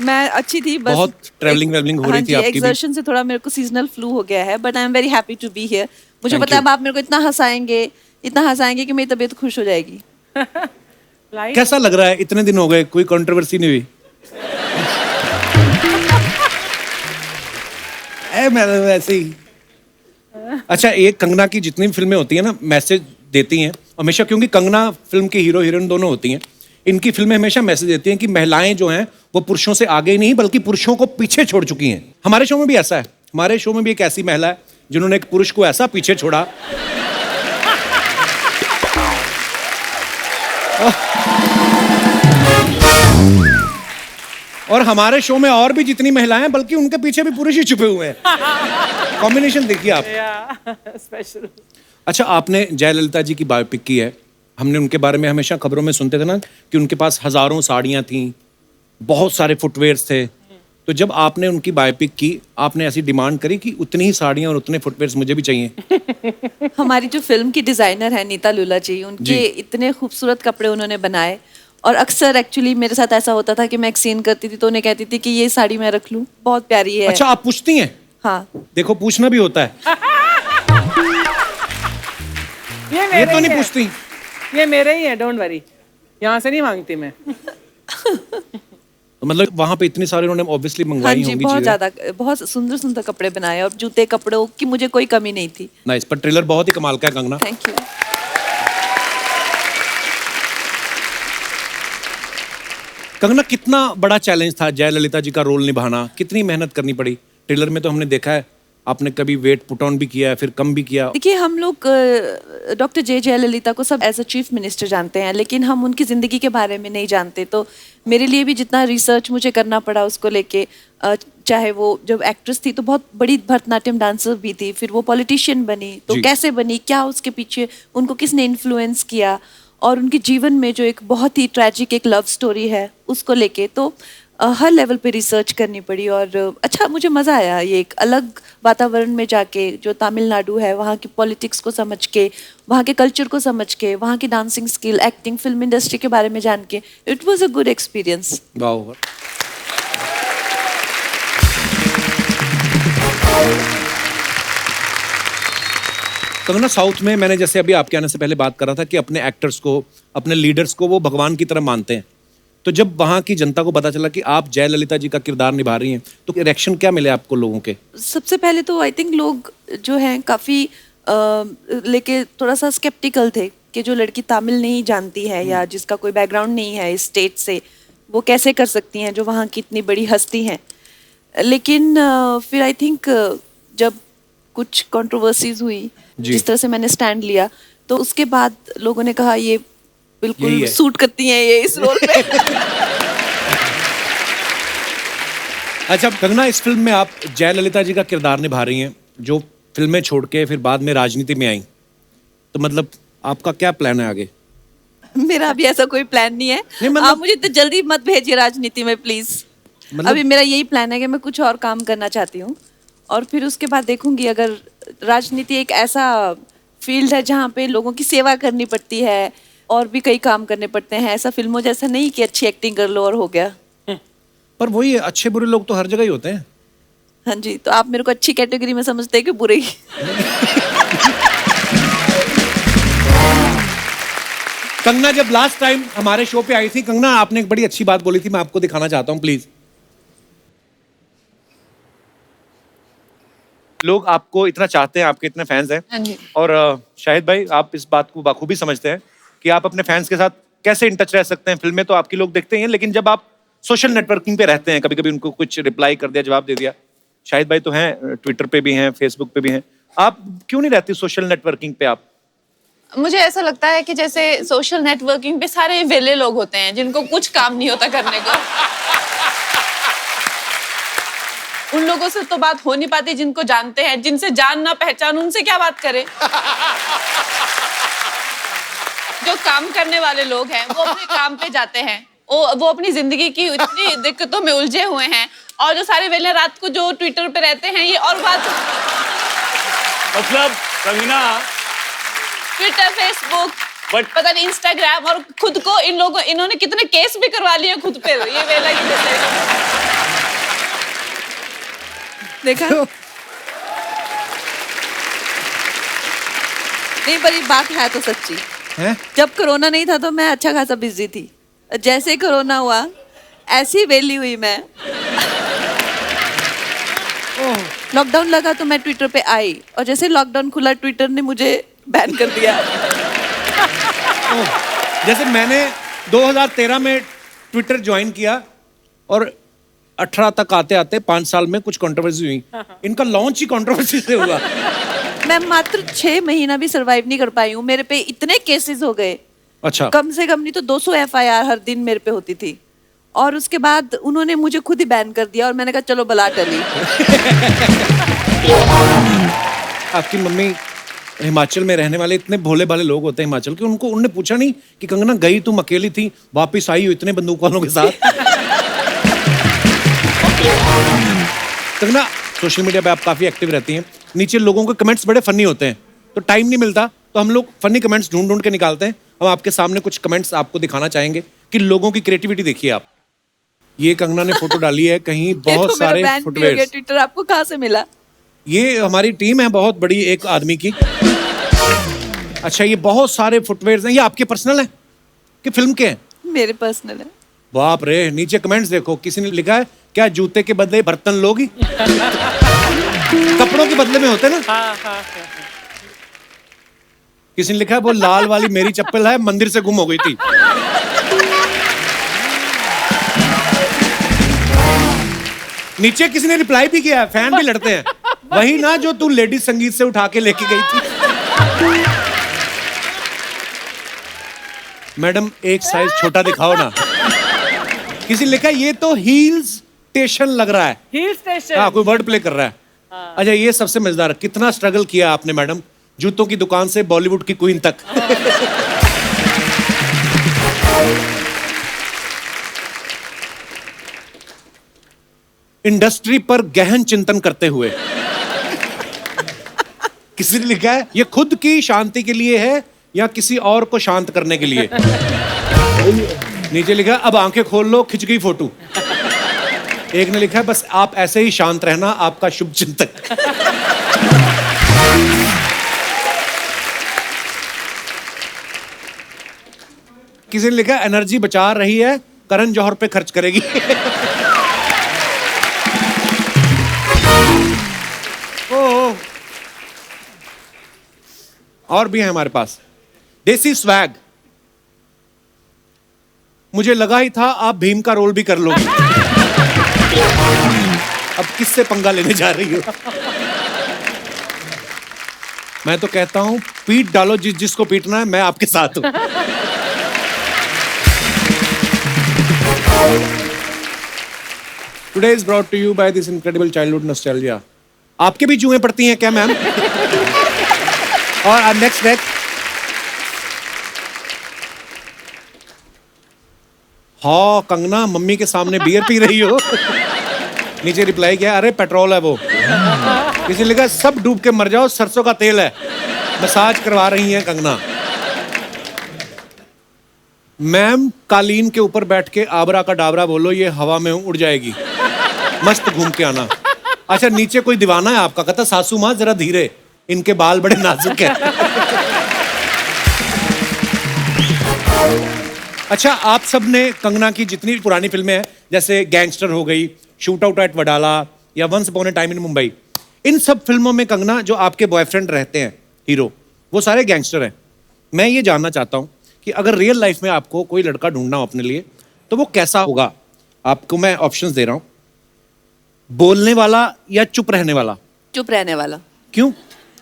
[SPEAKER 3] मैं अच्छी थी, बस
[SPEAKER 1] बहुत ट्रैवलिंग हो रही थी आपकी भी।
[SPEAKER 3] एक्सर्शन से थोड़ा मेरे को सीजनल फ्लू हो गया है, but I am very happy to be here. मुझे
[SPEAKER 1] Thank
[SPEAKER 3] पता है
[SPEAKER 1] you.
[SPEAKER 3] अब आप मेरे को इतना हंसाएंगे कि मेरी तबीयत खुश हो जाएगी।
[SPEAKER 1] कैसा लग रहा है? इतने दिन हो गए, कोई कंट्रोवर्सी नहीं हुई? मैं वैसे ही। अच्छा, एक कंगना की जितनी भी फिल्में होती हैं ना, मैसेज देती हैं हमेशा, क्योंकि कंगना फिल्म की हीरो हीरोइन दोनों होती हैं। इनकी फिल्में हमेशा मैसेज देती हैं कि महिलाएं जो हैं वो पुरुषों से आगे नहीं बल्कि पुरुषों को पीछे छोड़ चुकी हैं। हमारे शो में भी ऐसा है। हमारे शो में भी एक ऐसी महिला है जिन्होंने एक पुरुष को ऐसा पीछे छोड़ा। और हमारे शो में और भी जितनी महिलाएं हैं, बल्कि उनके पीछे भी पुरुष ही छुपे हुए हैं। कॉम्बिनेशन देखिए आप।
[SPEAKER 2] स्पेशल।
[SPEAKER 1] अच्छा, आपने जयललिता जी की बायोपिक की है। हमने उनके बारे में हमेशा खबरों में सुनते थे ना कि उनके पास हजारों साड़ियां थीं, बहुत सारे फुटवेयर्स थे। तो जब आपने उनकी बायोपिक की, आपने ऐसी डिमांड करी कि उतनी ही साड़ियाँ और उतने फुटवेयर्स मुझे भी चाहिए?
[SPEAKER 3] हमारी जो फिल्म की डिजाइनर है नीता लुला जी, उनके इतने खूबसूरत कपड़े उन्होंने बनाए। और अक्सर एक्चुअली मेरे साथ ऐसा होता था कि मैं एक सीन करती थी तो उन्हें कहती थी कि ये साड़ी मैं रख लूं, बहुत प्यारी है।
[SPEAKER 1] अच्छा, आप पूछती हैं?
[SPEAKER 3] हाँ।
[SPEAKER 1] देखो, पूछना भी होता है। ये तो नहीं पूछती।
[SPEAKER 2] ये मेरे ही है, डोंट वरी, यहाँ से नहीं मांगती मैं।
[SPEAKER 1] तो मतलब वहां पे इतनी सारी उन्होंने ऑब्वियसली
[SPEAKER 3] हाँ
[SPEAKER 1] मंगवाई
[SPEAKER 3] जी,
[SPEAKER 1] होंगी
[SPEAKER 3] बहुत
[SPEAKER 1] चीजें।
[SPEAKER 3] ज्यादा, बहुत सुंदर सुंदर कपड़े बनाए और जूते कपड़ों की मुझे कोई कमी नहीं थी।
[SPEAKER 1] नाइस, पर ट्रेलर बहुत ही कमाल का है कंगना।
[SPEAKER 3] Thank you.
[SPEAKER 1] कंगना, कितना बड़ा चैलेंज था जयललिता जी का रोल निभाना, कितनी मेहनत करनी पड़ी? ट्रेलर में तो हमने देखा है आपने कभी वेट पुट ऑन भी किया है, फिर कम भी किया।
[SPEAKER 3] देखिए, हम लोग डॉक्टर जयललिता को सब एज अ चीफ मिनिस्टर जानते हैं, लेकिन हम उनकी जिंदगी के बारे में नहीं जानते। तो मेरे लिए भी जितना रिसर्च मुझे करना पड़ा उसको लेके, चाहे वो जब एक्ट्रेस थी तो बहुत बड़ी भरतनाट्यम डांसर भी थी, फिर वो पॉलिटिशियन बनी तो कैसे बनी, क्या उसके पीछे उनको किसने इन्फ्लुएंस किया, और उनके जीवन में जो एक बहुत ही ट्रैजिक एक लव स्टोरी है उसको लेके, तो हर लेवल पे रिसर्च करनी पड़ी। और अच्छा, मुझे मज़ा आया ये एक अलग वातावरण में जाके, जो तमिलनाडु है वहाँ की पॉलिटिक्स को समझ के, वहाँ के कल्चर को समझ के, वहाँ की dancing skill, acting, film industry के बारे में जान के, it was a good experience.
[SPEAKER 1] वाह। कंगना, साउथ में मैंने जैसे अभी आपके आने से पहले बात कर रहा था कि अपने एक्टर्स को, अपने लीडर्स को वो भगवान की तरह मानते हैं। तो जब वहाँ की जनता को पता चला कि आप जयललिता जी का किरदार निभा रही हैं, तो रिएक्शन क्या मिले आपको लोगों के? सबसे
[SPEAKER 3] पहले तो आई थिंक लोग जो हैं काफ़ी लेके थोड़ा सा स्केप्टिकल थे कि जो लड़की तमिल नहीं जानती है या जिसका कोई बैकग्राउंड नहीं है इस स्टेट से, वो कैसे कर सकती हैं जो वहाँ की इतनी बड़ी हस्ती हैं। लेकिन फिर आई थिंक जब कुछ कंट्रोवर्सीज हुई, जिस तरह से मैंने स्टैंड लिया, तो उसके बाद लोगों ने कहा ये बिल्कुल सूट करती हैं ये इस रोल पे।
[SPEAKER 1] अच्छा कंगना, इस फिल्म में आप जयललिता जी का किरदार निभा रही हैं, जो फिल्में छोड़ के फिर बाद में राजनीति में आई, तो मतलब आपका क्या प्लान है आगे?
[SPEAKER 3] मेरा अभी ऐसा कोई प्लान नहीं है। आप मुझे इतनी जल्दी मत भेजिए राजनीति में प्लीज। अभी मेरा यही प्लान है कि मैं कुछ और काम करना चाहती हूँ, और फिर उसके बाद देखूंगी। अगर राजनीति एक ऐसा फील्ड है जहाँ पे लोगों की सेवा करनी पड़ती है और भी कई काम करने पड़ते हैं, ऐसा फिल्मों जैसा नहीं कि अच्छी एक्टिंग कर लो और हो गया।
[SPEAKER 1] पर वही अच्छे बुरे लोग तो हर जगह ही होते हैं।
[SPEAKER 3] हाँ जी, तो आप मेरे को अच्छी कैटेगरी में समझते हैं कि बुरे ही?
[SPEAKER 1] कंगना, जब लास्ट टाइम हमारे शो पे आई थी, कंगना आपने एक बड़ी अच्छी बात बोली थी, मैं आपको दिखाना चाहता हूँ प्लीज। लोग आपको इतना चाहते हैं, आपके इतने फैंस हैं, और शाहिद भाई आप इस बात को बाखूबी समझते हैं कि आप अपने फैंस के साथ कैसे इन टच रह सकते हैं। फिल्में तो आपकी लोग देखते हैं, लेकिन जब आप सोशल नेटवर्किंग पे रहते हैं, कभी कभी उनको कुछ रिप्लाई कर दिया, जवाब दे दिया। शाहिद भाई तो हैं, ट्विटर पे भी हैं, फेसबुक पे भी हैं, आप क्यों नहीं रहती सोशल नेटवर्किंग पे? आप,
[SPEAKER 12] मुझे ऐसा लगता है कि जैसे सोशल नेटवर्किंग पे सारे वेले लोग होते हैं जिनको कुछ काम नहीं होता करने को। उन लोगों से तो बात हो नहीं पाती जिनको जानते हैं, जिनसे जान ना पहचान उनसे क्या बात करें। जो काम करने वाले लोग हैं वो अपने काम पे जाते हैं, वो अपनी जिंदगी की इतनी दिक्कतों में उलझे हुए हैं, और जो सारे वेले रात को जो ट्विटर पे रहते हैं, ये और बात।
[SPEAKER 13] मतलब कंगना,
[SPEAKER 12] ट्विटर, फेसबुक, पता नहीं इंस्टाग्राम, और खुद को इन्होंने कितने केस भी करवा लिए खुद पे, ये वेला की जैसे।
[SPEAKER 3] देखा? नहीं, पर ये बात है तो सच्ची है? जब कोरोना नहीं था तो मैं अच्छा खासा बिजी थी, जैसे ही कोरोना हुआ ऐसी वेली हुई मैं। लॉकडाउन लगा तो मैं ट्विटर पे आई, और जैसे लॉकडाउन खुला ट्विटर ने मुझे बैन कर दिया।
[SPEAKER 1] जैसे मैंने 2013 में ट्विटर ज्वाइन किया, और 18 तक आते आते 5 साल में कुछ कंट्रोवर्सी हुई। इनका लॉन्च ही कंट्रोवर्सी से हुआ।
[SPEAKER 3] मैं मात्र 6 महीना भी सरवाइव नहीं कर पाई हूँ, मेरे पे इतने केसेस हो गए।
[SPEAKER 1] अच्छा।
[SPEAKER 3] कम से कम नहीं तो 200 FIR हर दिन मेरे पे होती थी, और उसके बाद उन्होंने मुझे खुद ही बैन कर दिया, और मैंने कहा चलो बला टली।
[SPEAKER 1] आपकी मम्मी हिमाचल में रहने वाले इतने भोले भाले लोग होते हैं हिमाचल के, उन्होंने पूछा नहीं कि कंगना गई तुम अकेली थी, वापस आई हो इतने बंदूक वालों के साथ? कंगना, सोशल मीडिया पे आप काफी एक्टिव रहती हैं, नीचे लोगों के कमेंट्स बड़े फनी होते हैं, तो टाइम नहीं मिलता, तो हम लोग फनी कमेंट्स ढूंढ ढूंढ के निकालते हैं। हम आपके सामने कुछ कमेंट्स आपको दिखाना चाहेंगे कि लोगों की क्रिएटिविटी देखिए आप। ये कंगना ने फोटो डाली है कहीं बहुत सारे फुटवेयर।
[SPEAKER 3] ट्विटर आपको कहाँ से मिला?
[SPEAKER 1] ये हमारी टीम है बहुत बड़ी एक आदमी की। अच्छा, ये बहुत सारे फुटवेयर हैं, ये आपके पर्सनल हैं कि फिल्म के हैं?
[SPEAKER 3] मेरे पर्सनल है।
[SPEAKER 1] बाप रे, नीचे कमेंट्स देखो, किसी ने लिखा है क्या जूते के बदले बर्तन लोगी? कपड़ों के बदले में होते ना। किसी ने लिखा है वो लाल वाली मेरी चप्पल है, मंदिर से गुम हो गई थी। नीचे किसी ने रिप्लाई भी किया है, फैन भी लड़ते हैं, वही ना जो तू लेडीज संगीत से उठा के लेके गई थी। मैडम एक साइज छोटा दिखाओ ना। किसी ने लिखा है ये तो हिल स्टेशन लग रहा है।
[SPEAKER 2] Hill station?
[SPEAKER 1] हाँ, कोई वर्ड प्ले कर रहा है। अच्छा, ये सबसे मजेदार, कितना स्ट्रगल किया आपने मैडम, जूतों की दुकान से बॉलीवुड की क्वीन तक। इंडस्ट्री पर गहन चिंतन करते हुए। किसी ने लिखा है ये खुद की शांति के लिए है या किसी और को शांत करने के लिए। नीचे लिखा है अब आंखें खोल लो, खिंच गई फोटो। एक ने लिखा है बस आप ऐसे ही शांत रहना, आपका शुभ चिंतक। किसी ने लिखा एनर्जी बचा रही है, करण जौहर पे खर्च करेगी। और भी है हमारे पास देसी स्वैग। मुझे लगा ही था आप भीम का रोल भी कर लोगे। अब किससे पंगा लेने जा रही हो? मैं तो कहता हूं पीट डालो जिसको पीटना है, मैं आपके साथ हूं। Today is brought to you by this incredible childhood nostalgia. आपके भी जुएं पड़ती हैं क्या मैम? और नेक्स्ट हाँ कंगना, मम्मी के सामने बियर पी रही हो। नीचे रिप्लाई किया अरे पेट्रोल है वो। किसी ने लिखा सब डूब के मर जाओ, सरसों का तेल है। मसाज करवा रही हैं कंगना। मैम कालीन के ऊपर बैठ के आबरा का डाबरा बोलो, ये हवा में उड़ जाएगी, मस्त घूम के आना। अच्छा, नीचे कोई दीवाना है आपका, कहता सासू माँ जरा धीरे, इनके बाल बड़े नाजुक हैं। अच्छा, आप सब ने कंगना की जितनी पुरानी फिल्में हैं, जैसे गैंगस्टर हो गई, शूट आउट एट वडाला या once upon a time in Mumbai, इन सब फिल्मों में कंगना जो आपके बॉयफ्रेंड रहते हैं हीरो, वो सारे गैंगस्टर हैं। मैं ये जानना चाहता हूँ कि अगर रियल लाइफ में आपको कोई लड़का ढूंढना हो अपने लिए, तो वो कैसा होगा? आपको मैं ऑप्शंस दे रहा हूँ, बोलने वाला या चुप रहने वाला?
[SPEAKER 3] चुप रहने वाला।
[SPEAKER 1] क्यों?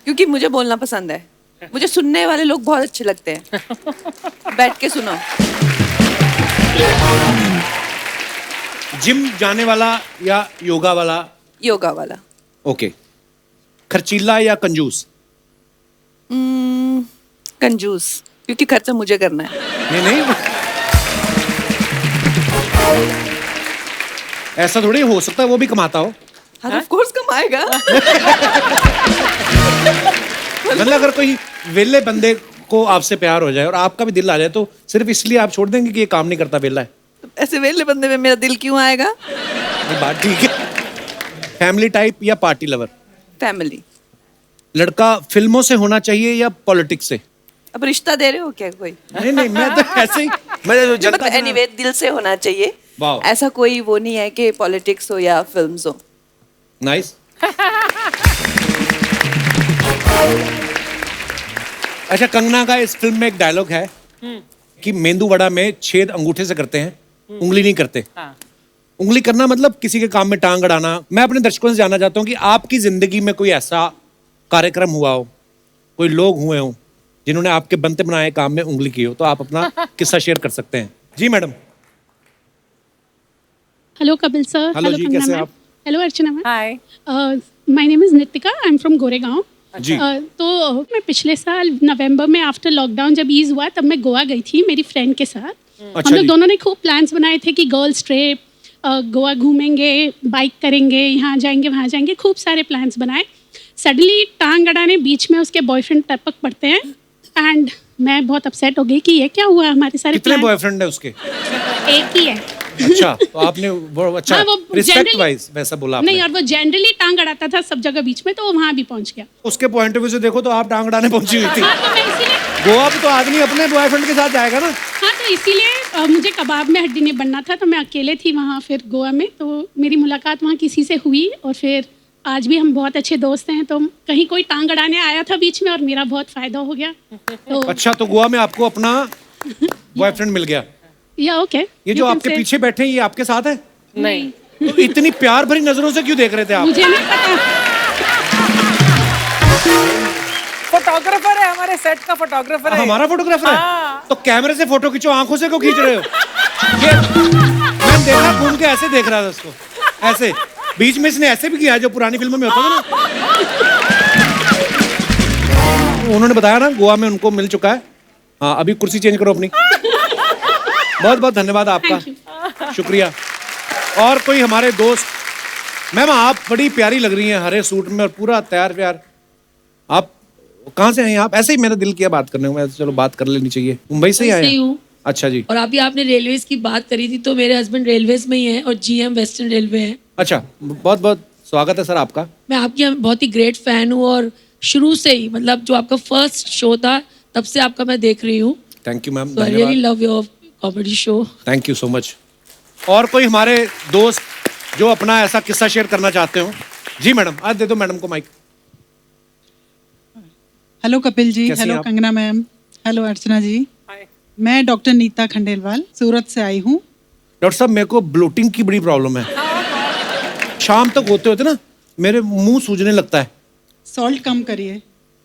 [SPEAKER 3] क्योंकि मुझे बोलना पसंद है, मुझे सुनने वाले लोग बहुत अच्छे लगते हैं। बैठ के सुनो।
[SPEAKER 1] जिम जाने वाला या योगा वाला?
[SPEAKER 3] योगा वाला।
[SPEAKER 1] ओके। खर्चीला या कंजूस?
[SPEAKER 3] कंजूस, क्योंकि खर्चा मुझे करना है।
[SPEAKER 1] नहीं ऐसा थोड़ी हो सकता है वो भी कमाता हो।
[SPEAKER 3] हाँ, ऑफ कोर्स कमाएगा।
[SPEAKER 1] मतलब अगर कोई वेले बंदे को आपसे प्यार हो जाए और आपका भी दिल आ जाए, तो सिर्फ इसलिए आप छोड़ देंगे कि ये काम नहीं करता, वेला है?
[SPEAKER 3] ऐसे वेले बंदे में मेरा दिल क्यों आएगा?
[SPEAKER 1] ये बात ठीक है। फैमिली टाइप या पार्टी लवर?
[SPEAKER 3] फैमिली।
[SPEAKER 1] लड़का फिल्मों से होना चाहिए या पॉलिटिक्स से?
[SPEAKER 3] अब रिश्ता दे रहे हो क्या कोई?
[SPEAKER 1] नहीं मैं तो ऐसे ही, मैं जो
[SPEAKER 3] मतलब एनीवे दिल से होना चाहिए। ऐसा कोई वो नहीं है कि पॉलिटिक्स हो या फिल्म्स हो।
[SPEAKER 1] नाइस। अच्छा, कंगना का इस फिल्म में एक डायलॉग है कि मेंदू वड़ा में छेद अंगूठे से करते हैं, उंगली नहीं करते। उंगली करना मतलब किसी के काम में टांग अड़ाना। मैं अपने दर्शकों से जानना चाहता हूँ कि आपकी जिंदगी में कोई ऐसा कार्यक्रम हुआ हो, कोई लोग हुए हो जिन्होंने आपके बनते बनाए काम में उंगली की हो, तो आप अपना किस्सा शेयर कर सकते हैं। जी madam.
[SPEAKER 14] Hello Kapil sir.
[SPEAKER 1] Hello जी, कैसे आप?
[SPEAKER 14] Hello Archana ma'am.
[SPEAKER 2] Hi,
[SPEAKER 14] my name is Nitika, I am from Goregaon.
[SPEAKER 1] जी।
[SPEAKER 14] तो मैं पिछले साल नवंबर में आफ्टर लॉकडाउन जब ईज हुआ, तब मैं गोवा गई थी मेरी फ्रेंड के साथ।
[SPEAKER 1] अच्छा
[SPEAKER 14] हम लोग
[SPEAKER 1] जी।
[SPEAKER 14] दोनों ने खूब प्लान्स बनाए थे कि गर्ल्स ट्रिप, गोवा घूमेंगे, बाइक करेंगे, यहाँ जाएंगे वहाँ जाएंगे, खूब सारे प्लान्स बनाए। सडनली टांग अड़ाने बीच में उसके बॉयफ्रेंड टपक पड़ते हैं एंड मैं बहुत अपसेट हो गई कि ये क्या हुआ, हमारे सारे
[SPEAKER 1] कितने
[SPEAKER 14] plans-
[SPEAKER 1] बॉयफ्रेंड है उसके?
[SPEAKER 14] एक ही है।
[SPEAKER 1] अच्छा, तो आपने वो अच्छा
[SPEAKER 14] हाँ, वो
[SPEAKER 1] रिस्पेक्ट
[SPEAKER 14] generally-
[SPEAKER 1] वाइज वैसा बोला आपने।
[SPEAKER 14] नहीं, और वो जनरली टांग अड़ाता था सब जगह बीच में, तो वो वहाँ भी पहुँच गया।
[SPEAKER 1] उसके पॉइंट ऑफ व्यू से देखो तो आप टांग अड़ाने पहुंची हुई थी।
[SPEAKER 14] हाँ, तो मैं इसीलिए
[SPEAKER 1] गोवा पे तो आदमी अपने बॉयफ्रेंड के साथ जाएगा ना।
[SPEAKER 14] हाँ, तो इसीलिए मुझे कबाब में हड्डी नहीं बनना था, तो मैं अकेले थी वहाँ फिर गोवा में, तो मेरी मुलाकात वहाँ किसी से हुई और फिर आज भी हम बहुत अच्छे दोस्त हैं। तो कहीं कोई टांग अड़ाने आया था बीच में और मेरा बहुत फायदा हो गया। तो
[SPEAKER 1] अच्छा, तो गोवा में आपको अपना बॉयफ्रेंड मिल गया।
[SPEAKER 14] या ओके,
[SPEAKER 1] ये जो आपके पीछे बैठे हैं ये आपके साथ है?
[SPEAKER 2] नहीं,
[SPEAKER 1] तो इतनी प्यार भरी नजरों से क्यों देख रहे थे आप?
[SPEAKER 14] मुझे नहीं पता।
[SPEAKER 2] फोटोग्राफर है, हमारे सेट का फोटोग्राफर है।
[SPEAKER 1] हमारा फोटोग्राफर है?
[SPEAKER 2] हाँ।
[SPEAKER 1] तो कैमरे से फोटो खींचो, आंखों से क्यों खींच रहे हो? ये मैंने देखा, घूम के ऐसे देख रहा था उसको, ऐसे बीच में इसने ऐसे भी किया जो पुरानी फिल्मों में होता था ना। उन्होंने बताया ना गोवा में उनको मिल चुका है। हाँ, अभी कुर्सी चेंज करो अपनी। बहुत बहुत धन्यवाद आपका, शुक्रिया। और कोई हमारे दोस्त? मैम, आप बड़ी प्यारी लग रही हैं हरे सूट में और पूरा तैयार व्यार। आप कहाँ से हैं आप? ऐसे ही मेरा दिल किया बात करने को, मैं चलो बात कर लेनी चाहिए। मुंबई से ही आए हैं? अच्छा जी।
[SPEAKER 15] और अभी आपने रेलवेज की बात करी थी, तो मेरे हस्बैंड रेलवेज में ही हैं और जीएम वेस्टर्न रेलवे है।
[SPEAKER 1] अच्छा, बहुत बहुत स्वागत है सर आपका।
[SPEAKER 15] मैं आपकी बहुत ही ग्रेट फैन हूँ और शुरू से ही, मतलब जो आपका फर्स्ट शो था तब से आपका मैं देख रही हूँ।
[SPEAKER 1] Thank you ma'am,
[SPEAKER 15] I really love your comedy show.
[SPEAKER 1] Thank you so much. और कोई हमारे दोस्त जो अपना ऐसा किस्सा शेयर करना चाहते हो? जी मैडम, आज दे दो मैडम को माइक।
[SPEAKER 16] हेलो कपिल जी,
[SPEAKER 1] कैसी हैं
[SPEAKER 16] हेलो
[SPEAKER 1] आप?
[SPEAKER 16] कंगना मैम, हेलो अर्चना जी। मैं डॉक्टर नीता खंडेलवाल सूरत से आई हूँ।
[SPEAKER 1] डॉक्टर साहब, मेरे को ब्लोटिंग की बड़ी प्रॉब्लम है। शाम तक होते होते ना मेरे मुंह सूजने लगता है।
[SPEAKER 16] सॉल्ट कम करिए।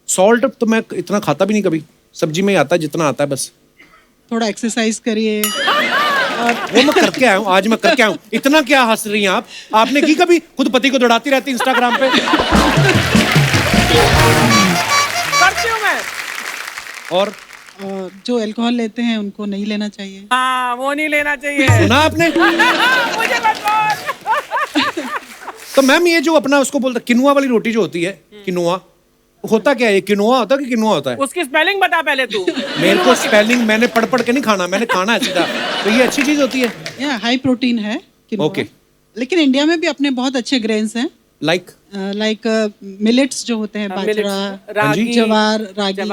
[SPEAKER 1] सॉल्ट तो मैं इतना खाता भी नहीं कभी, सब्जी में ही आता है जितना आता है बस।
[SPEAKER 16] थोड़ा एक्सरसाइज करिए।
[SPEAKER 1] वो मैं करके आया हूँ, आज मैं करके आया हूँ। इतना क्या हंस रही हैं आप? आपने की कभी? खुद पति को दौड़ाती रहती इंस्टाग्राम पे।
[SPEAKER 2] करती हूँ मैं।
[SPEAKER 16] और जो अल्कोहल लेते हैं उनको नहीं लेना चाहिए।
[SPEAKER 2] हाँ, वो नहीं लेना चाहिए।
[SPEAKER 1] सुना आपने?
[SPEAKER 2] मुझे मत बोल।
[SPEAKER 1] तो मैम, ये जो अपना उसको बोलते किनुआ वाली रोटी जो होती है, किनुआ होता क्या है? किनुआ होता है कि किनुआ होता है?
[SPEAKER 2] उसकी स्पेलिंग बता पहले तू।
[SPEAKER 1] मेरे को स्पेलिंग मैंने पढ़ पढ़ के नहीं खाना, मैंने खाना है सीधा। तो ये अच्छी चीज होती है?
[SPEAKER 16] या हाई प्रोटीन है किनोआ।
[SPEAKER 1] ओके।
[SPEAKER 16] लेकिन इंडिया में भी अपने बहुत अच्छे ग्रेन्स हैं,
[SPEAKER 1] लाइक
[SPEAKER 16] मिलेट्स जो होते हैं, बाजरा,
[SPEAKER 1] रागी,
[SPEAKER 16] जवार, रागी,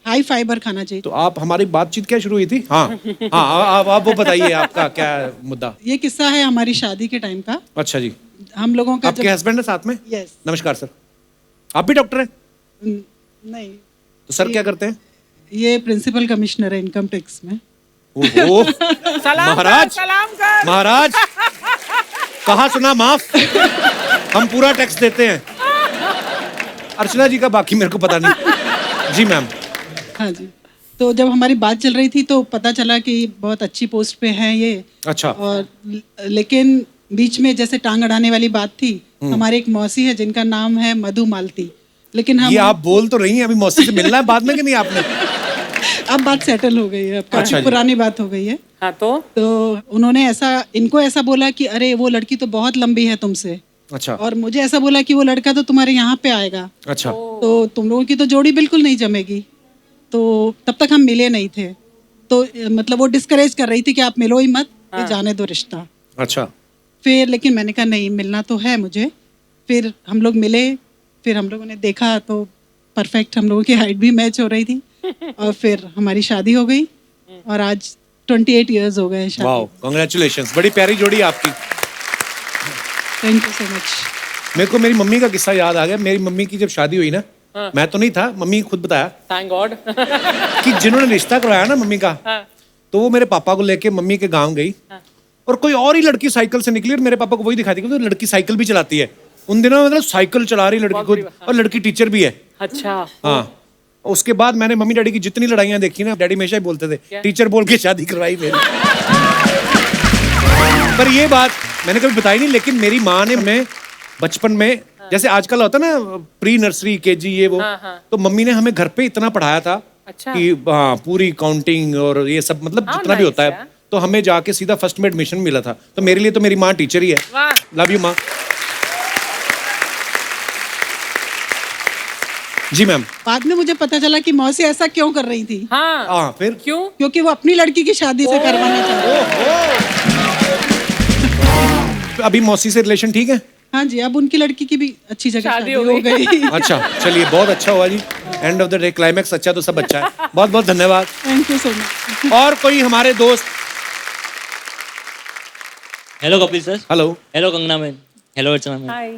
[SPEAKER 16] हाई फाइबर खाना चाहिए।
[SPEAKER 1] तो आप हमारी बातचीत क्या शुरू हुई थी? हाँ हाँ, आप वो बताइए, आपका क्या मुद्दा?
[SPEAKER 16] ये किस्सा है हमारी शादी के टाइम का।
[SPEAKER 1] अच्छा जी।
[SPEAKER 16] हम लोगों का
[SPEAKER 1] आपके हस्बैंड है साथ में?
[SPEAKER 16] यस।
[SPEAKER 1] नमस्कार सर, आप भी डॉक्टर हैं?
[SPEAKER 16] नहीं,
[SPEAKER 1] तो सर क्या करते हैं?
[SPEAKER 16] ये प्रिंसिपल कमिश्नर है इनकम टैक्स में।
[SPEAKER 1] ओहो, महाराज,
[SPEAKER 2] सलाम कर।
[SPEAKER 1] महाराज, कहा सुना माफ, हम पूरा टैक्स देते हैं। अर्चना जी का बाकी मेरे को पता नहीं। जी मैम।
[SPEAKER 16] हाँ जी। तो जब हमारी बात चल रही थी तो पता चला कि बहुत अच्छी पोस्ट पे हैं ये।
[SPEAKER 1] अच्छा।
[SPEAKER 16] और लेकिन बीच में जैसे टांग अड़ाने वाली बात थी, हमारे एक मौसी है जिनका नाम है मधु मालती। लेकिन हम
[SPEAKER 1] ये आप बोल तो रही हैं, अभी मौसी से मिलना है बाद में कि नहीं आपने?
[SPEAKER 16] अब बात सेटल हो गई है, अब काफी
[SPEAKER 1] अच्छा जी।
[SPEAKER 16] पुरानी बात हो गई है।
[SPEAKER 2] हाँ,
[SPEAKER 16] तो उन्होंने इनको ऐसा बोला कि अरे वो लड़की तो बहुत लंबी है तुमसे।
[SPEAKER 1] अच्छा।
[SPEAKER 16] और मुझे ऐसा बोला कि वो लड़का तो तुम्हारे यहाँ पे आएगा।
[SPEAKER 1] अच्छा।
[SPEAKER 16] तो तुम लोगों की तो जोड़ी बिल्कुल नहीं जमेगी। तो तब तक हम मिले नहीं थे, तो मतलब वो डिस्करेज कर रही थी कि आप मिलो ही मत, ये जाने दो रिश्ता।
[SPEAKER 1] अच्छा।
[SPEAKER 16] फिर लेकिन मैंने कहा नहीं, मिलना तो है मुझे। फिर हम लोग मिले, फिर हम लोगों ने देखा तो परफेक्ट हम लोगों की हाइट भी मैच हो रही थी। और फिर हमारी शादी हो गई और आज 28 इयर्स हो गए शादी।
[SPEAKER 1] वाओ, कांग्रेचुलेशंस, बड़ी प्यारी जोड़ी है आपकी।
[SPEAKER 16] Thank you so much.
[SPEAKER 1] मेरे को मेरी मम्मी का किस्सा याद आ गया। मेरी मम्मी की जब शादी हुई ना, मैं तो नहीं था, मम्मी खुद बताया
[SPEAKER 2] थैंक गॉड
[SPEAKER 1] कि जिन्होंने रिश्ता करवाया ना मम्मी का, तो वो मेरे पापा को लेके मम्मी के गांव गई और कोई और ही लड़की साइकिल से निकली और मेरे पापा को वही दिखाई दी कि लड़की साइकिल भी चलाती है। उन दिनों में मतलब साइकिल चला रही लड़की खुद, और लड़की टीचर भी है।
[SPEAKER 2] अच्छा।
[SPEAKER 1] हाँ। उसके बाद मैंने मम्मी डैडी की जितनी लड़ाइयाँ देखी ना, डैडी हमेशा ही बोलते थे टीचर बोल के शादी करवाई मेरी। पर ये बात मैंने कभी बताई नहीं, लेकिन मेरी माँ ने हमें बचपन में, जैसे आजकल होता है ना प्री नर्सरी केजी ये वो, तो मम्मी ने हमें घर पे इतना पढ़ाया था
[SPEAKER 2] अच्छा।
[SPEAKER 1] कि हाँ पूरी काउंटिंग और ये सब, मतलब जितना भी होता है तो हमें जाके सीधा फर्स्ट में एडमिशन मिला था। तो मेरे लिए तो मेरी माँ टीचर ही है। लव यू माँ। जी मैम।
[SPEAKER 16] बाद में मुझे पता चला कि मौसी ऐसा क्यों कर रही थी।
[SPEAKER 2] हाँ
[SPEAKER 1] फिर
[SPEAKER 2] क्यों?
[SPEAKER 16] क्योंकि वो अपनी लड़की की शादी से करवाना चाहती।
[SPEAKER 1] अभी मौसी से रिलेशन ठीक है?
[SPEAKER 16] हाँ जी, अब उनकी लड़की की भी अच्छी जगह शादी हो गई।
[SPEAKER 1] अच्छा चलिए, बहुत अच्छा हुआ जी। End of the day climax अच्छा तो सब अच्छा है। बहुत बहुत धन्यवाद।
[SPEAKER 16] Thank you so much.
[SPEAKER 1] और कोई हमारे दोस्त?
[SPEAKER 17] Hello Kapil sir.
[SPEAKER 1] Hello.
[SPEAKER 17] Hello Kangana ma'am. Hello Archana ma'am.
[SPEAKER 2] Hi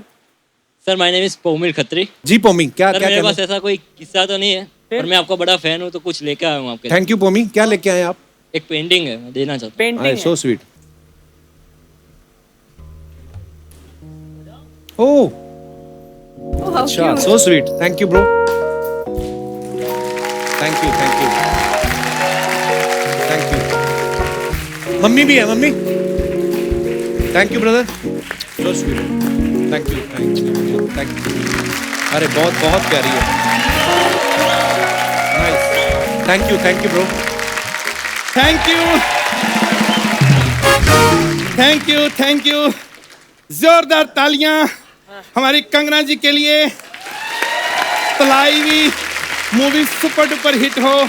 [SPEAKER 17] sir my name is Pomil Khatri.
[SPEAKER 1] जी पोमी, क्या
[SPEAKER 17] सर
[SPEAKER 1] क्या
[SPEAKER 17] मेरे
[SPEAKER 1] कहना?
[SPEAKER 17] पास ऐसा कोई किस्सा तो नहीं है, पर मैं आपका बड़ा फैन हूँ तो कुछ लेके आया हूँ आपके लिए।
[SPEAKER 1] Thank you Pomi. क्या लेके आए आप?
[SPEAKER 17] एक पेंटिंग है, मैं देना चाहता हूँ।
[SPEAKER 2] Painting
[SPEAKER 1] so sweet. ओह अच्छा, so sweet. Thank you bro. Thank you thank you thank you. Mummy भी है, mummy. Thank you brother, so sweet. Thank you thank you thank you. अरे बहुत बहुत प्यारी है। Nice. Thank you bro.
[SPEAKER 10] Thank you. जोरदार तालियां हमारी कंगना जी के लिए। Thalaivi movie super duper hit हो,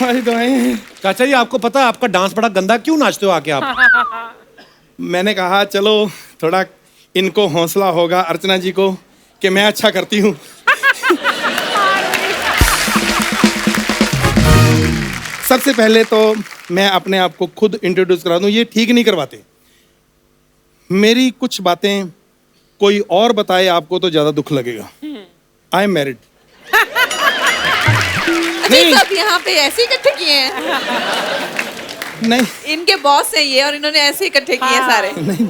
[SPEAKER 10] हमारी दुआएं।
[SPEAKER 1] चाचा जी आपको पता है आपका डांस बड़ा गंदा, क्यों नाचते हो आके आप?
[SPEAKER 10] मैंने कहा चलो थोड़ा इनको हौसला होगा अर्चना जी को कि मैं अच्छा करती हूँ। सबसे पहले तो मैं अपने आप को खुद इंट्रोड्यूस करा दूं, ये ठीक नहीं करवाते। मेरी कुछ बातें कोई और बताए आपको तो ज्यादा दुख लगेगा। I am married.
[SPEAKER 3] नहीं सब यहाँ पे ऐसे ही इकट्ठे किए हैं।
[SPEAKER 10] नहीं
[SPEAKER 3] इनके बॉस है ये और इन्होंने ऐसे ही इकट्ठे किए हैं सारे।
[SPEAKER 10] नहीं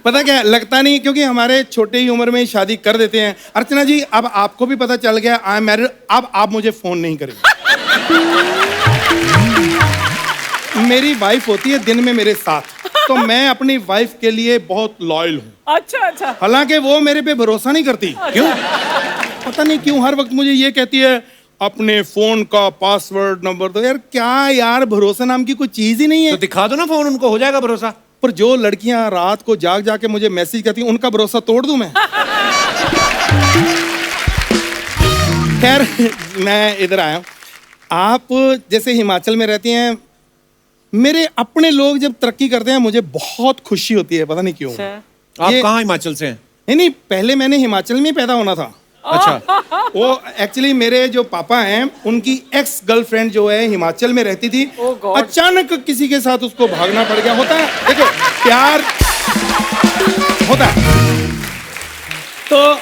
[SPEAKER 10] पता क्या लगता नहीं, क्योंकि हमारे छोटे ही उम्र में ही शादी कर देते हैं। अर्चना जी अब आपको भी पता चल गया आई एम मैरिड, अब आप मुझे फोन नहीं करेंगे। मेरी वाइफ होती है दिन में मेरे साथ, तो मैं अपनी वाइफ के लिए बहुत लॉयल हूँ।
[SPEAKER 2] अच्छा।
[SPEAKER 10] हालांकि वो मेरे पे भरोसा नहीं करती। क्यों पता नहीं क्यों हर वक्त मुझे ये कहती है अपने फोन का पासवर्ड नंबर दो। यार क्या यार, भरोसा नाम की कोई चीज ही नहीं है।
[SPEAKER 1] तो दिखा दो ना फोन, उनको हो जाएगा भरोसा।
[SPEAKER 10] पर जो लड़कियां रात को जाग जाके मुझे मैसेज करती हैं उनका भरोसा तोड़ दूं मैं? खैर मैं इधर आया हूं। आप जैसे हिमाचल में रहती हैं, मेरे अपने लोग जब तरक्की करते हैं मुझे बहुत खुशी होती है, पता नहीं क्यों।
[SPEAKER 1] आप कहाँ हिमाचल से हैं?
[SPEAKER 10] नहीं पहले मैंने हिमाचल में पैदा होना था।
[SPEAKER 1] अच्छा।
[SPEAKER 10] वो एक्चुअली मेरे जो पापा हैं उनकी एक्स गर्लफ्रेंड जो है हिमाचल में रहती थी। अचानक किसी के साथ उसको भागना पड़ गया। होता है देखो प्यार होता है। तो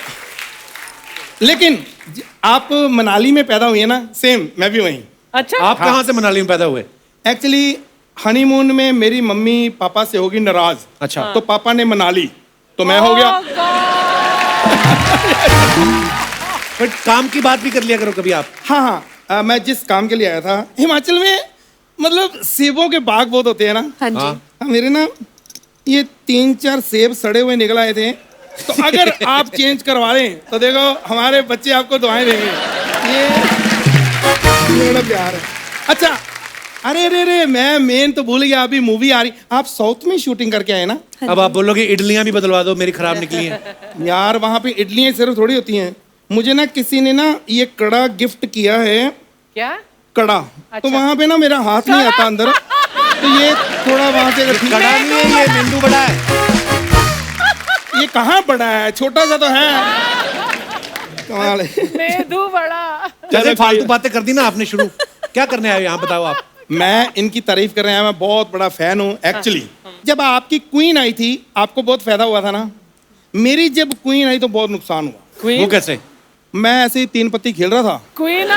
[SPEAKER 10] लेकिन आप मनाली में पैदा हुई है ना, सेम मैं भी वहीं।
[SPEAKER 2] अच्छा
[SPEAKER 1] आप कहाँ से मनाली में पैदा हुए?
[SPEAKER 10] एक्चुअली हनीमून में मेरी मम्मी पापा से होगी नाराज।
[SPEAKER 1] अच्छा।
[SPEAKER 10] तो पापा ने मनाली तो मैं हो गया।
[SPEAKER 1] बट काम की बात भी कर लिया करो कभी आप।
[SPEAKER 10] हाँ मैं जिस काम के लिए आया था हिमाचल में, मतलब सेबों के बाग बहुत होते हैं ना।
[SPEAKER 3] हाँ जी।
[SPEAKER 10] हाँ, मेरे ना ये 3-4 सेब सड़े हुए निकल आए थे, तो अगर आप चेंज करवा लें तो देखो हमारे बच्चे आपको दुआएं देंगे। ये बड़ा प्यार है। अच्छा अरे मैं मेन तो भूल गया, अभी मूवी आ रही। आप साउथ में शूटिंग करके आए ना?
[SPEAKER 1] अब आप बोलोगे इडलियां भी बदलवा दो, मेरी खराब निकली हैं।
[SPEAKER 10] यार वहाँ पे इडलियां सिर्फ थोड़ी होती हैं। मुझे ना किसी ने ना ये कड़ा गिफ्ट किया है।
[SPEAKER 2] क्या
[SPEAKER 10] कड़ा? तो वहाँ पे ना मेरा हाथ नहीं आता अंदर, तो ये थोड़ा वहाँ से अगर
[SPEAKER 1] कड़ा नहीं है, ये मेंदू बड़ा है।
[SPEAKER 10] ये कहाँ बड़ा है, छोटा सा तो है। कमाल है।
[SPEAKER 2] मेदू बड़ा।
[SPEAKER 1] जैसे फालतू बातें कर दी ना आपने शुरू। क्या करने आए यहाँ बताओ आप?
[SPEAKER 10] मैं इनकी तारीफ कर रहे हैं, मैं बहुत बड़ा फैन हूँ। एक्चुअली जब आपकी क्वीन आई थी आपको बहुत फायदा हुआ था ना, मेरी जब क्वीन आई तो बहुत नुकसान हुआ।
[SPEAKER 1] वो कैसे?
[SPEAKER 10] मैं ऐसे ही 3 पत्ती खेल रहा था,
[SPEAKER 2] क्वीन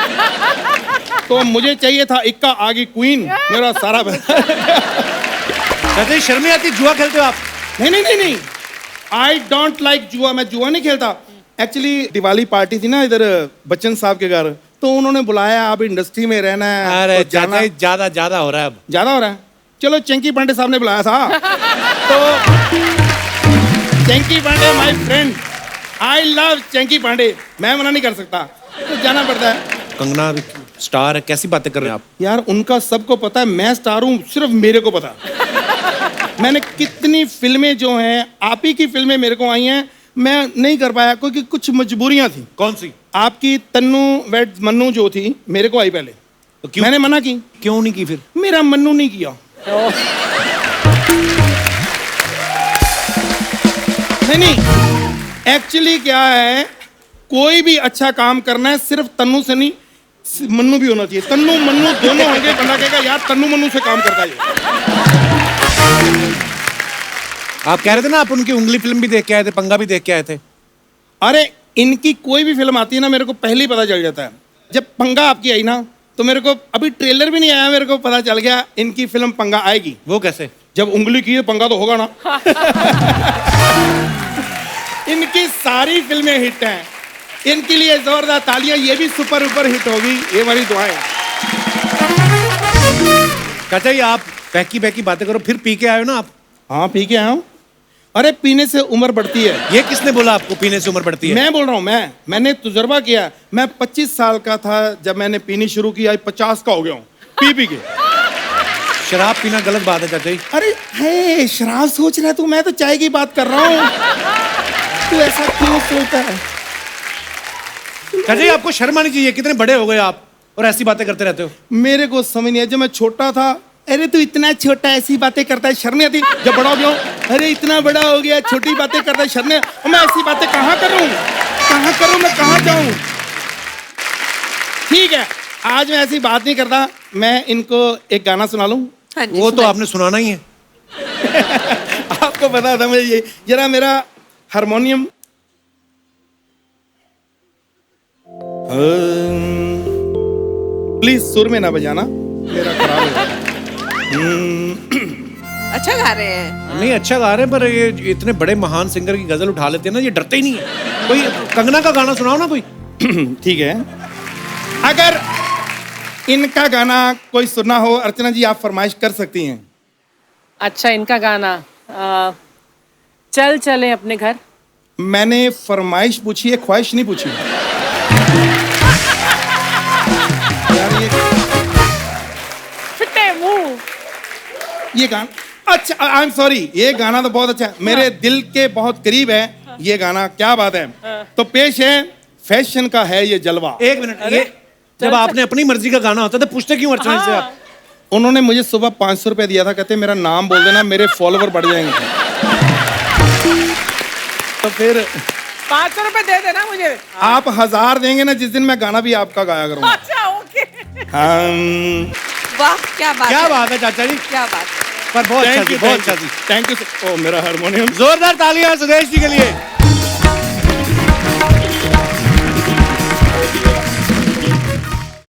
[SPEAKER 10] तो मुझे चाहिए था इक्का आगे क्वीन, मेरा सारा
[SPEAKER 1] कहते शर्म नहीं आती? जुआ खेलते हो आप?
[SPEAKER 10] नहीं आई डोंट लाइक जुआ। मैं जुआ नहीं खेलता। एक्चुअली दिवाली पार्टी थी ना इधर बच्चन साहब के घर, तो उन्होंने बुलाया आप इंडस्ट्री में रहना है।
[SPEAKER 1] अरे
[SPEAKER 10] तो जाना
[SPEAKER 1] ज्यादा हो रहा है अब।
[SPEAKER 10] ज्यादा हो रहा है। चलो चंकी पांडे साहब ने बुलाया था, तो Chunky Pandey my friend, I love Chunky Pandey, मैं मना नहीं कर सकता, तो जाना पड़ता है।
[SPEAKER 1] कंगना स्टार है, कैसी बातें कर रहे हैं आप?
[SPEAKER 10] यार उनका सबको पता है मैं स्टार हूँ, सिर्फ मेरे को पता। मैंने कितनी फिल्में जो हैं, आप ही की फिल्में मेरे को आई हैं, मैं नहीं कर पाया क्योंकि कुछ मजबूरियां थी।
[SPEAKER 1] कौन सी?
[SPEAKER 10] आपकी तन्नू वेड मन्नू जो थी मेरे को आई पहले,
[SPEAKER 1] तो क्यों?
[SPEAKER 10] मैंने मना की।
[SPEAKER 1] क्यों नहीं की फिर?
[SPEAKER 10] मेरा मन्नू नहीं किया। नहीं, एक्चुअली क्या है, कोई भी अच्छा काम करना है सिर्फ तन्नू से नहीं, मन्नू भी होना चाहिए। तन्नू मन्नू दोनों होंगे, बंदा कहेगा यार तन्नू मन्नू से काम करता है।
[SPEAKER 1] आप कह रहे थे ना आप उनकी उंगली फिल्म भी देख के आए थे, पंगा भी देख के आए थे।
[SPEAKER 10] अरे इनकी कोई भी फिल्म आती है ना, मेरे को पहले ही पता चल जाता है। जब पंगा आपकी आई ना, तो मेरे को अभी ट्रेलर भी नहीं आया, मेरे को पता चल गया इनकी फिल्म पंगा आएगी।
[SPEAKER 1] वो कैसे?
[SPEAKER 10] जब उंगली की है पंगा तो होगा ना। इनकी सारी फिल्में हिट हैं, इनके लिए जोरदार तालियां। ये भी सुपर ऊपर हिट होगी, ये हमारी दुआएं।
[SPEAKER 1] चाचा जी आप बहकी बहकी बातें करो, फिर पी के आए हो ना आप?
[SPEAKER 10] हाँ पी के आया हूँ। अरे पीने से उम्र बढ़ती है।
[SPEAKER 1] ये किसने बोला आपको पीने से उम्र बढ़ती है?
[SPEAKER 10] मैं बोल रहा हूँ, मैंने तजुर्बा किया। मैं 25 साल का था जब मैंने पीनी शुरू की, आज 50 का हो गया हूँ पी के।
[SPEAKER 1] शराब पीना गलत बात है चाचा जी।
[SPEAKER 10] अरे है शराब सोच रहा है तू, मैं तो चाय की बात कर रहा हूँ। तू ऐसा क्यों सोचता है?
[SPEAKER 1] चाचा जी आपको शर्म आनी चाहिए, कितने बड़े हो गए आप और ऐसी बातें करते रहते हो।
[SPEAKER 10] मेरे को समझ नहीं है, जब मैं छोटा था, अरे तू इतना छोटा ऐसी बातें करता है, शर्म नहीं आती? जब बड़ा हो गया, अरे इतना बड़ा हो गया छोटी बातें करता है, शर्म नहीं? मैं ऐसी बातें कहाँ करूँ, मैं कहाँ जाऊँ? ठीक है, आज मैं ऐसी बात नहीं करता। मैं इनको एक गाना सुना लूँ?
[SPEAKER 1] वो तो आपने सुनाना ही है।
[SPEAKER 10] आपको पता था मुझे, ये जरा मेरा हारमोनियम प्लीज सुर में ना बजाना, मेरा खराब है।
[SPEAKER 7] अच्छा गा रहे हैं।
[SPEAKER 1] नहीं अच्छा गा रहे हैं, पर ये इतने बड़े महान सिंगर की गजल उठा लेते हैं ना, ये डरते ही नहीं है। कोई कंगना का गाना सुनाओ ना कोई।
[SPEAKER 10] ठीक है, अगर इनका गाना कोई सुनना हो, अर्चना जी आप फरमाइश कर सकती हैं।
[SPEAKER 2] अच्छा इनका गाना चल चले अपने घर।
[SPEAKER 10] मैंने फरमाइश पूछी है, ख्वाहिश नहीं पूछी। यार
[SPEAKER 2] फिटे मुंह।
[SPEAKER 10] ये गाना अच्छा, आई एम सॉरी, ये गाना तो बहुत अच्छा है, मेरे दिल के बहुत करीब है ये गाना। क्या बात है। तो पेश है फैशन का है ये जलवा।
[SPEAKER 1] एक मिनट, ये जब आपने अपनी मर्जी का गाना होता है तो पूछते क्यों अर्चना से आप?
[SPEAKER 10] उन्होंने मुझे सुबह 500 रुपए दिया था, कहते मेरा नाम बोल देना, मेरे फॉलोवर बढ़ जाएंगे। तो फिर
[SPEAKER 2] 500 रुपए दे देना मुझे।
[SPEAKER 10] आप 1000 देंगे ना जिस दिन मैं गाना भी आपका गाया करूंगा।
[SPEAKER 2] अच्छा ओके।
[SPEAKER 3] वाह क्या बात
[SPEAKER 1] है चाचा जी,
[SPEAKER 3] क्या बात है।
[SPEAKER 1] पर बहुत अच्छा जी, बहुत अच्छा जी।
[SPEAKER 10] Thank you. ओ मेरा हारमोनियम।
[SPEAKER 1] जोरदार तालियां सुदेश जी के लिए।